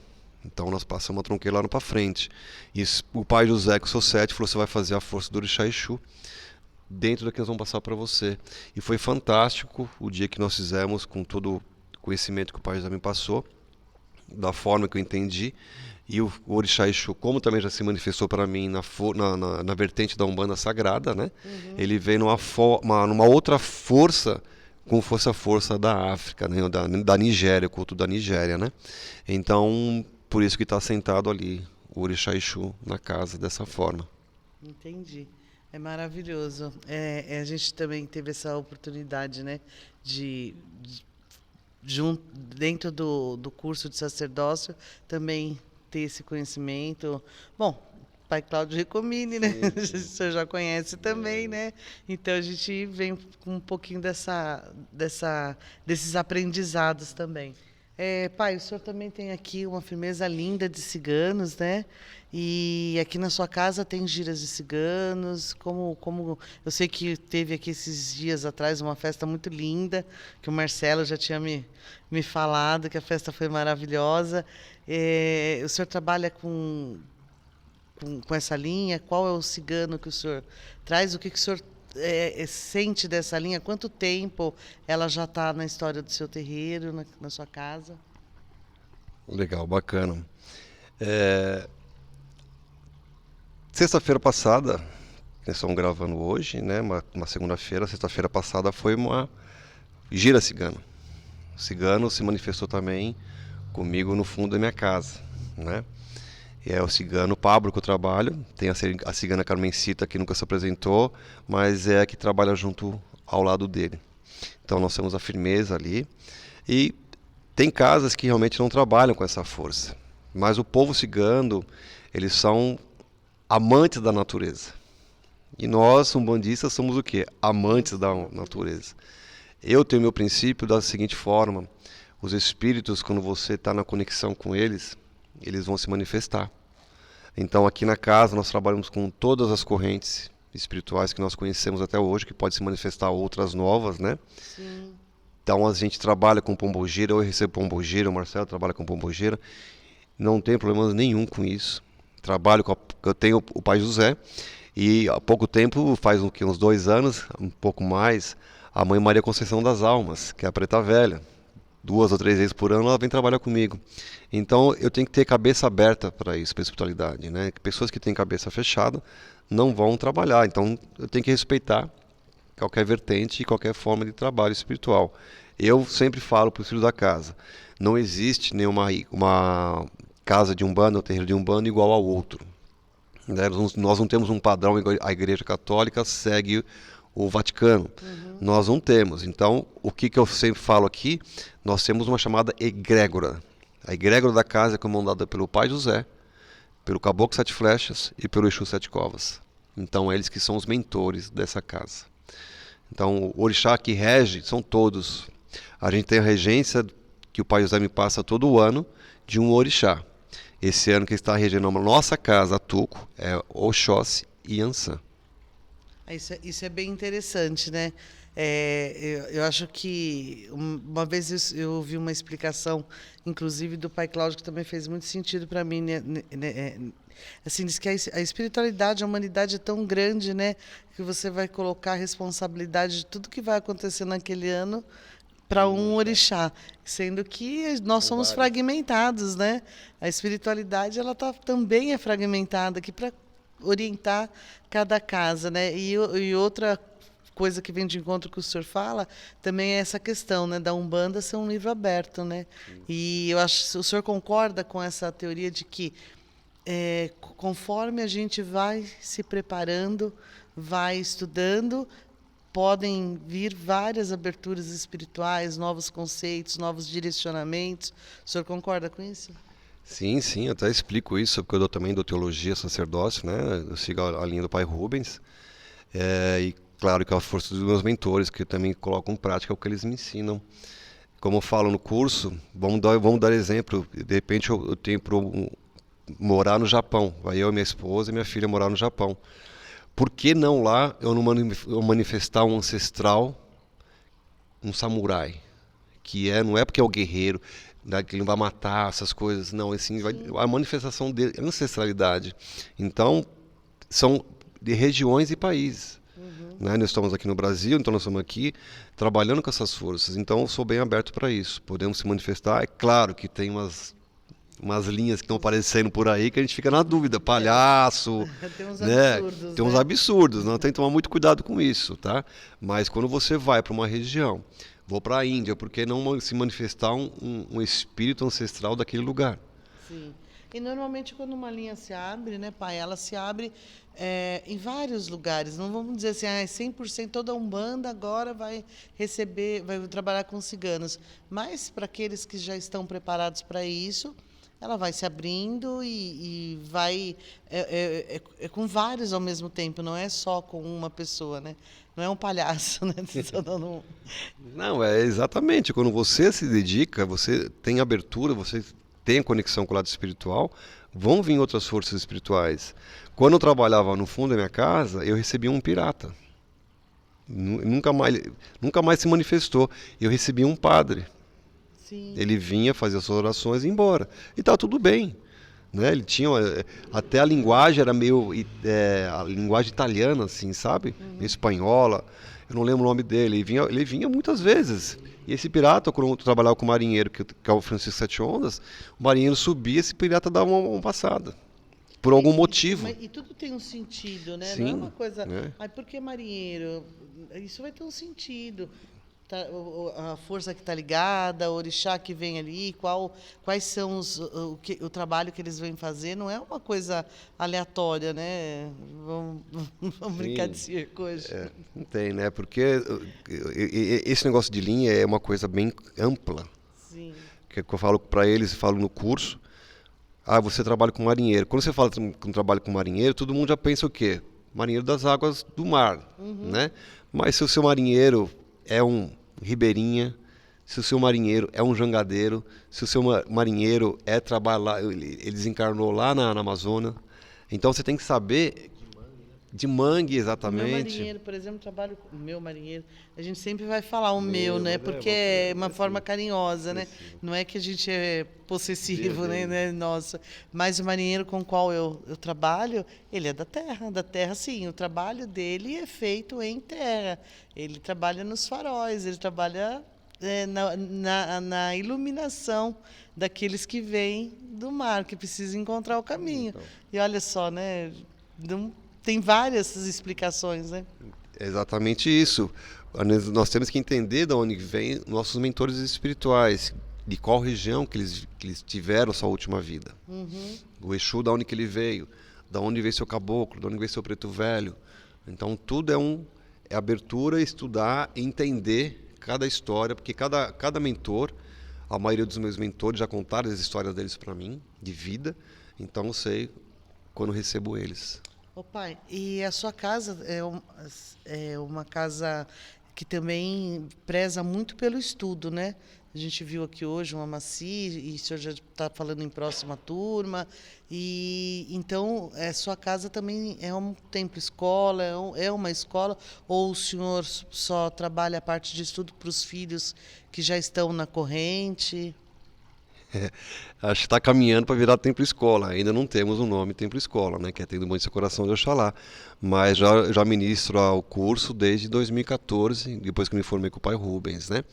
Então nós passamos a tronqueira lá para frente. E o pai José, que eu sou 7, falou, você vai fazer a força do orixá Exu dentro da que nós vamos passar para você. E foi fantástico o dia que nós fizemos, com todo o conhecimento que o pai José me passou, da forma que eu entendi. E o orixá Exu, como também já se manifestou para mim na vertente da Umbanda Sagrada, né? Uhum. Ele veio numa outra força, como fosse a força da África, né? da Nigéria, o culto da Nigéria, né? Então, por isso que está sentado ali o orixá Exu na casa dessa forma. Entendi. É maravilhoso. A gente também teve essa oportunidade, né, dentro do curso de sacerdócio, também ter esse conhecimento. Bom, pai Cláudio Ricomini, né? O senhor já conhece também, né? Então a gente vem com um pouquinho desses aprendizados também. Pai, o senhor também tem aqui uma firmeza linda de ciganos, né? E aqui na sua casa tem giras de ciganos, como eu sei que teve aqui esses dias atrás uma festa muito linda, que o Marcelo já tinha me falado, que a festa foi maravilhosa. O senhor trabalha com essa linha? Qual é o cigano que o senhor traz? O que o senhor sente dessa linha? Quanto tempo ela já está na história do seu terreiro, na sua casa? Legal, bacana. Sexta-feira passada, nós estamos gravando hoje, né? Uma segunda-feira, sexta-feira passada foi uma gira cigana. O cigano se manifestou também comigo no fundo da minha casa, né? E é o cigano Pablo que eu trabalho, tem a cigana Carmencita que nunca se apresentou, mas é a que trabalha junto ao lado dele. Então nós temos a firmeza ali e tem casas que realmente não trabalham com essa força, mas o povo cigano, eles são amantes da natureza. E nós, umbandistas, somos o quê? Amantes da natureza. Eu tenho meu princípio da seguinte forma: os espíritos, quando você está na conexão com eles, eles vão se manifestar. Então, aqui na casa, nós trabalhamos com todas as correntes espirituais que nós conhecemos até hoje, que pode se manifestar outras novas, né? Sim. Então, a gente trabalha com pombogira, eu recebo pombogira, o Marcelo trabalha com pombogira. Não tem problema nenhum com isso. Eu tenho o Pai José, e há pouco tempo, faz uns 2 anos, um pouco mais, a Mãe Maria Conceição das Almas, que é a Preta Velha. 2 ou 3 vezes por ano ela vem trabalhar comigo. Então eu tenho que ter cabeça aberta para isso, para a espiritualidade, né? Pessoas que têm cabeça fechada não vão trabalhar. Então eu tenho que respeitar qualquer vertente e qualquer forma de trabalho espiritual. Eu sempre falo para os filhos da casa: não existe nenhuma uma casa de umbanda ou terreiro de umbanda igual ao outro. Né? Nós não temos um padrão, a Igreja Católica segue o Vaticano. Nós não temos. Então, o que eu sempre falo aqui, nós temos uma chamada egrégora. A egrégora da casa é comandada pelo Pai José, pelo Caboclo Sete Flechas e pelo Exu Sete Covas. Então, eles que são os mentores dessa casa. Então, o orixá que rege são todos. A gente tem a regência que o Pai José me passa todo ano de um orixá. Esse ano que está regendo a nossa casa, a Tuco, é Oxóssi e Ançã. Isso é bem interessante, né? Eu acho que uma vez eu ouvi uma explicação, inclusive do Pai Cláudio, que também fez muito sentido para mim, né? Assim, diz que a espiritualidade, a humanidade é tão grande, né? Que você vai colocar a responsabilidade de tudo que vai acontecer naquele ano para um orixá, sendo que nós somos fragmentados, né? A espiritualidade também é fragmentada aqui para orientar cada casa, né? E outra coisa que vem de encontro com o senhor fala também é essa questão, né, da Umbanda ser um livro aberto, né? E eu acho que o senhor concorda com essa teoria de que conforme a gente vai se preparando, vai estudando, podem vir várias aberturas espirituais, novos conceitos, novos direcionamentos. O senhor concorda com isso? Sim, sim, eu até explico isso, porque eu também dou teologia, sacerdócio, né? Eu sigo a linha do Pai Rubens, e claro que é a força dos meus mentores, que eu também coloco em prática o que eles me ensinam. Como eu falo no curso, vamos dar exemplo, de repente eu tenho para morar no Japão, vai eu, minha esposa e minha filha morar no Japão. Por que não lá eu não manifestar um ancestral, um samurai, não é porque é o guerreiro, que ele não vai matar essas coisas, não, assim, a manifestação de ancestralidade. Então, são de regiões e países. Né? Nós estamos aqui no Brasil, então nós estamos aqui trabalhando com essas forças. Então, eu sou bem aberto para isso. Podemos se manifestar. É claro que tem umas linhas que estão aparecendo por aí que a gente fica na dúvida. Palhaço, Tem uns né? absurdos, Tem uns né? absurdos, não tem que tomar muito cuidado com isso, tá? Mas quando você vai para uma região, vou para a Índia, por que não se manifestar um espírito ancestral daquele lugar? Sim. E normalmente quando uma linha se abre, né, pai, ela se abre em vários lugares. Não vamos dizer assim, 100% toda a Umbanda agora vai trabalhar com ciganos. Mas para aqueles que já estão preparados para isso, ela vai se abrindo e vai com vários ao mesmo tempo, não é só com uma pessoa, né? Não é um palhaço, né? Só dando Não, é exatamente. Quando você se dedica, você tem abertura, você tem conexão com o lado espiritual, vão vir outras forças espirituais. Quando eu trabalhava no fundo da minha casa, eu recebia um pirata. Nunca mais se manifestou. Eu recebia um padre. Sim. Ele vinha, fazia suas orações e ia embora. E estava tudo bem. Né? Ele tinha até a linguagem era meio a linguagem italiana, assim, sabe? Espanhola. Eu não lembro o nome dele. Ele vinha muitas vezes. E esse pirata, quando eu trabalhava com o marinheiro, que é o Francisco Sete Ondas, o marinheiro subia, esse pirata dava uma passada. Por algum motivo. E tudo tem um sentido, né? Sim, não é uma coisa. né? Por que marinheiro? Isso vai ter um sentido. A força que está ligada, o orixá que vem ali, quais são o trabalho que eles vêm fazer, não é uma coisa aleatória, né? Vamos brincar de circo hoje. Não tem, né? Porque esse negócio de linha é uma coisa bem ampla. Sim. Que eu falo para eles, falo no curso. Você trabalha com marinheiro. Quando você fala que trabalha com marinheiro, todo mundo já pensa o quê? marinheiro das águas do mar, né? Mas se o seu marinheiro é um ribeirinha, se o seu marinheiro é um jangadeiro, se o seu marinheiro trabalhar, ele desencarnou lá na Amazônia, então você tem que saber de mangue O meu exatamente. marinheiro, por exemplo, trabalho com o meu marinheiro. A gente sempre vai falar o meu, né? Porque é uma forma carinhosa, né? Não é que a gente é possessivo, né? Nossa. Mas o marinheiro com o qual eu trabalho, ele é da terra. Da terra, sim. O trabalho dele é feito em terra. Ele trabalha nos faróis, ele trabalha na iluminação daqueles que vêm do mar, que precisam encontrar o caminho. E olha só, né? Tem várias explicações, né? É exatamente isso. Nós temos que entender de onde vêm nossos mentores espirituais, de qual região que eles tiveram sua última vida. O Exu, de onde que ele veio, de onde veio seu caboclo, de onde veio seu preto velho. Então tudo é abertura, estudar, entender cada história, porque cada mentor, a maioria dos meus mentores já contaram as histórias deles para mim, de vida, então eu sei quando recebo eles. Ô pai, e a sua casa é uma casa que também preza muito pelo estudo, né? A gente viu aqui hoje uma Maci, e o senhor já está falando em próxima turma, e então a sua casa também é um templo-escola, é uma escola, ou o senhor só trabalha a parte de estudo para os filhos que já estão na corrente? Acho que está caminhando para virar templo-escola. Ainda não temos o nome templo-escola, né? Que é Tendo Bom de Seu Coração de Oxalá. Mas já ministro o curso desde 2014, depois que me formei com o pai Rubens, né?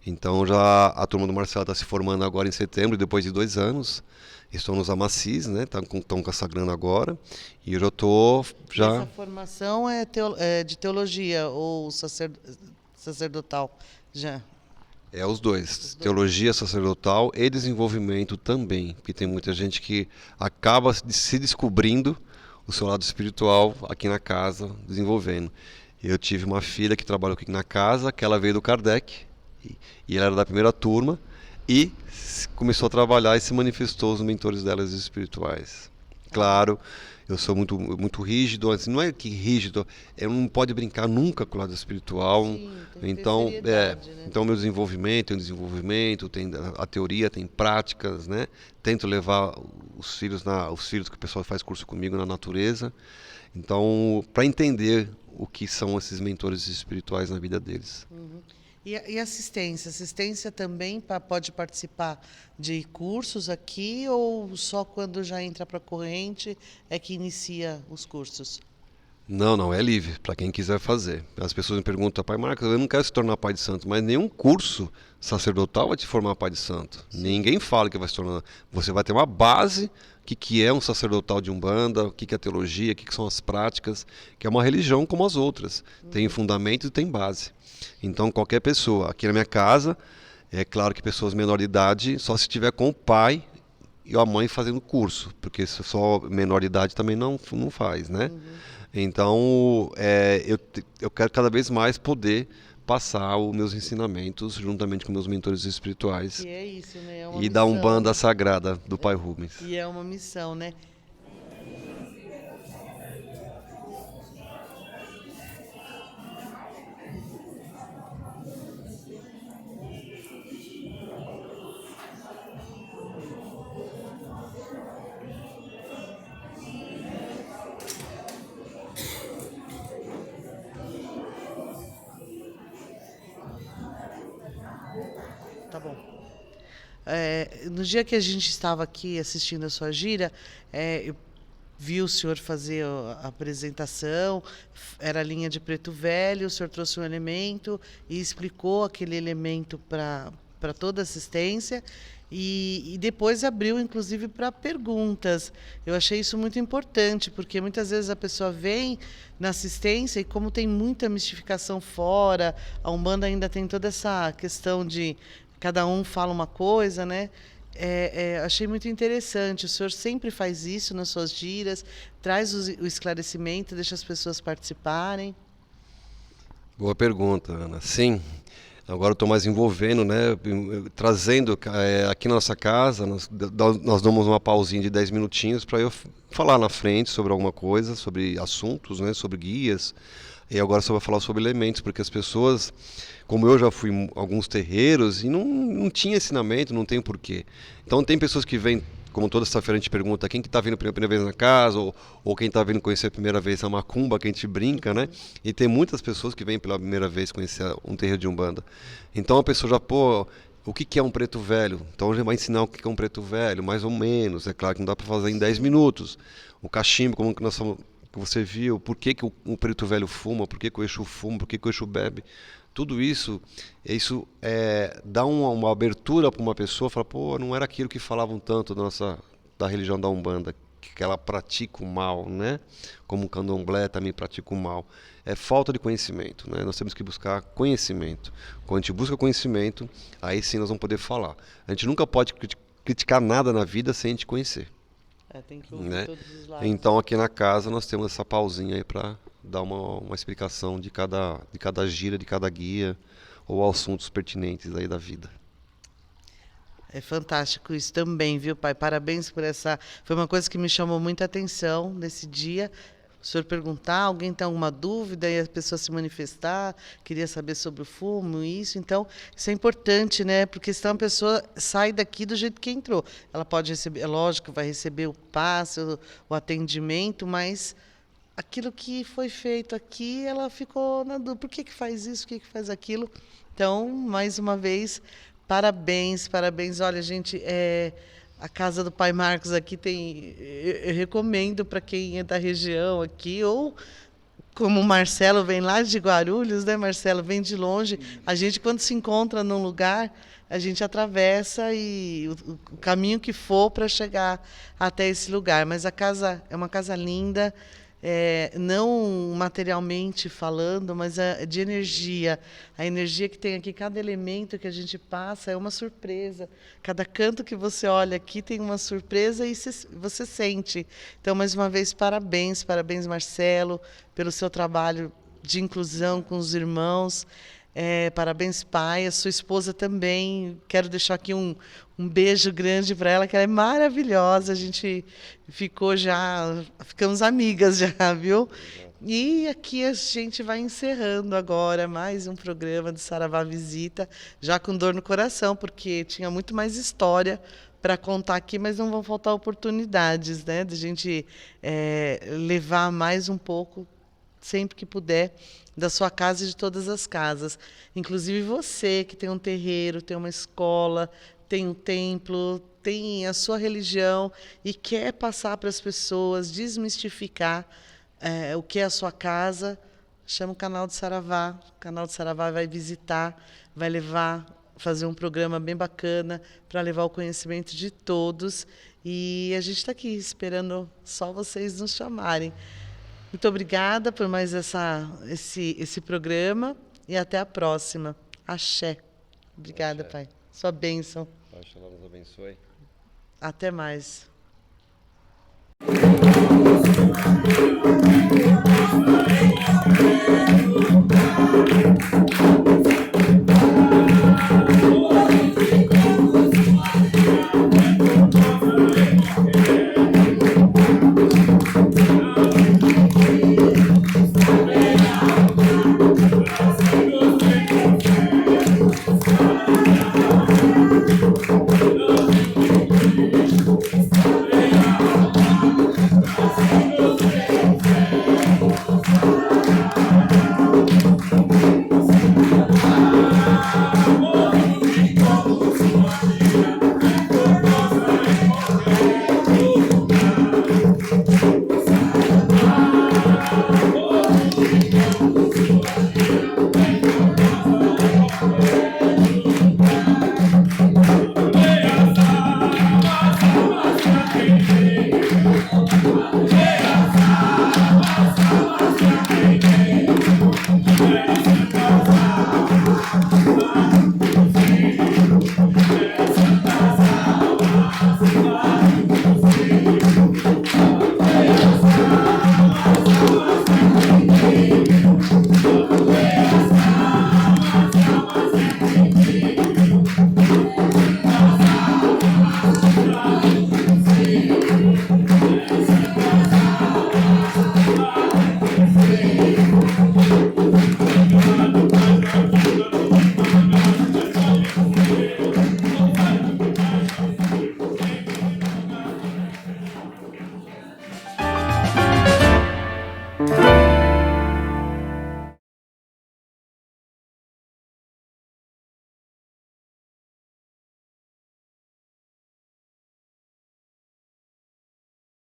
Então já a turma do Marcelo está se formando agora em setembro, depois de 2 anos. Estão nos Amacis, né? Estão consagrando agora. E eu já estou já... Essa formação é de teologia ou sacerdotal? Já. É os dois, teologia sacerdotal e desenvolvimento também, porque tem muita gente que acaba se descobrindo o seu lado espiritual aqui na casa, desenvolvendo. Eu tive uma filha que trabalhou aqui na casa, que ela veio do Kardec, e ela era da primeira turma, e começou a trabalhar e se manifestou os mentores delas espirituais. Claro, eu sou muito rígido, assim, não é que rígido, eu não pode brincar nunca com o lado espiritual. Sim, então, né? então meu desenvolvimento, tem a teoria, tem práticas, né? Tento levar os filhos que o pessoal faz curso comigo na natureza. Então, para entender o que são esses mentores espirituais na vida deles. E assistência? Assistência também pode participar de cursos aqui ou só quando já entra para a corrente é que inicia os cursos? Não, é livre, para quem quiser fazer. As pessoas me perguntam, pai Marcos, eu não quero se tornar pai de santo, mas nenhum curso sacerdotal vai te formar pai de santo. Sim. Ninguém fala que vai se tornar. Você vai ter uma base, o que é um sacerdotal de Umbanda, o que é teologia, o que são as práticas, que é uma religião como as outras. Tem fundamento e tem base. Então, qualquer pessoa, aqui na minha casa, é claro que pessoas menor de idade, só se tiver com o pai e a mãe fazendo curso, porque só menor de idade também não faz, né? Então, eu quero cada vez mais poder passar os meus ensinamentos juntamente com meus mentores espirituais. E é isso, né? É uma e missão, da Umbanda Sagrada do pai Rubens. E é uma missão, né? Tá bom. No dia que a gente estava aqui assistindo a sua gira, eu vi o senhor fazer a apresentação, era a linha de preto velho, o senhor trouxe um elemento e explicou aquele elemento para toda a assistência e depois abriu, inclusive, para perguntas. Eu achei isso muito importante, porque muitas vezes a pessoa vem na assistência e como tem muita mistificação fora, a Umbanda ainda tem toda essa questão de cada um fala uma coisa, né? Achei muito interessante. O senhor sempre faz isso nas suas giras, traz o esclarecimento, deixa as pessoas participarem. Boa pergunta, Ana. Sim, Agora eu estou mais envolvendo, né, trazendo aqui na nossa casa, nós damos uma pausinha de 10 minutinhos para eu falar na frente sobre alguma coisa, sobre assuntos, né, sobre guias. E agora só vou falar sobre elementos, porque as pessoas, como eu já fui em alguns terreiros, e não tinha ensinamento, não tem porquê. Então tem pessoas que vêm, como toda sexta-feira a gente pergunta, quem que está vindo pela primeira vez na casa, ou quem está vindo conhecer a primeira vez a macumba, que a gente brinca, né? E tem muitas pessoas que vêm pela primeira vez conhecer um terreiro de Umbanda. Então a pessoa já, pô, o que é um preto velho? Então já vai ensinar o que é um preto velho, mais ou menos. É claro que não dá para fazer em 10 minutos. O cachimbo, como que nós somos... que você viu, por que o preto velho fuma, por que o Exu fuma, por que o Exu bebe. Tudo isso dá uma abertura para uma pessoa, fala, pô, não era aquilo que falavam tanto da religião da Umbanda, que ela pratica o mal, né? Como o Candomblé também pratica o mal. É falta de conhecimento, né? Nós temos que buscar conhecimento. Quando a gente busca conhecimento, aí sim nós vamos poder falar. A gente nunca pode criticar nada na vida sem a gente conhecer. Tem que ouvir Né? todos os lados. Então aqui na casa nós temos essa pausinha aí para dar uma explicação de cada gira, de cada guia ou assuntos pertinentes aí da vida. É fantástico isso também, viu, pai? Parabéns por essa... Foi uma coisa que me chamou muita atenção nesse dia. O senhor perguntar, alguém tem alguma dúvida e a pessoa se manifestar, queria saber sobre o fumo, isso. Então, isso é importante, né? Porque senão a pessoa sai daqui do jeito que entrou. Ela pode receber, é lógico, vai receber o passe, o atendimento, mas aquilo que foi feito aqui, ela ficou na dúvida. Por que faz isso? Por que faz aquilo? Então, mais uma vez, parabéns, parabéns. Olha, gente, a casa do Pai Marcos aqui tem... Eu recomendo para quem é da região aqui, ou como o Marcelo vem lá de Guarulhos, né, Marcelo? Vem de longe. A gente, quando se encontra num lugar, a gente atravessa o caminho que for para chegar até esse lugar. Mas a casa é uma casa linda, não materialmente falando, mas de energia. A energia que tem aqui, cada elemento que a gente passa é uma surpresa. Cada canto que você olha aqui tem uma surpresa e você sente. Então, mais uma vez, parabéns, parabéns, Marcelo, pelo seu trabalho de inclusão com os irmãos. Parabéns, pai, a sua esposa também. Quero deixar aqui um beijo grande para ela, que ela é maravilhosa. A gente ficamos amigas já, viu? E aqui a gente vai encerrando agora mais um programa do Saravá Visita, já com dor no coração, porque tinha muito mais história para contar aqui, mas não vão faltar oportunidades, né, de a gente levar mais um pouco, sempre que puder, da sua casa e de todas as casas. Inclusive você, que tem um terreiro, tem uma escola, tem um templo, tem a sua religião e quer passar para as pessoas, desmistificar o que é a sua casa, chama o canal do Saravá. O canal do Saravá vai visitar, vai fazer um programa bem bacana para levar o conhecimento de todos. E a gente está aqui esperando só vocês nos chamarem. Muito obrigada por mais esse programa e até a próxima. Axé. Obrigada, Axé. Pai. Sua bênção. Oxalá nos abençoe. Até mais.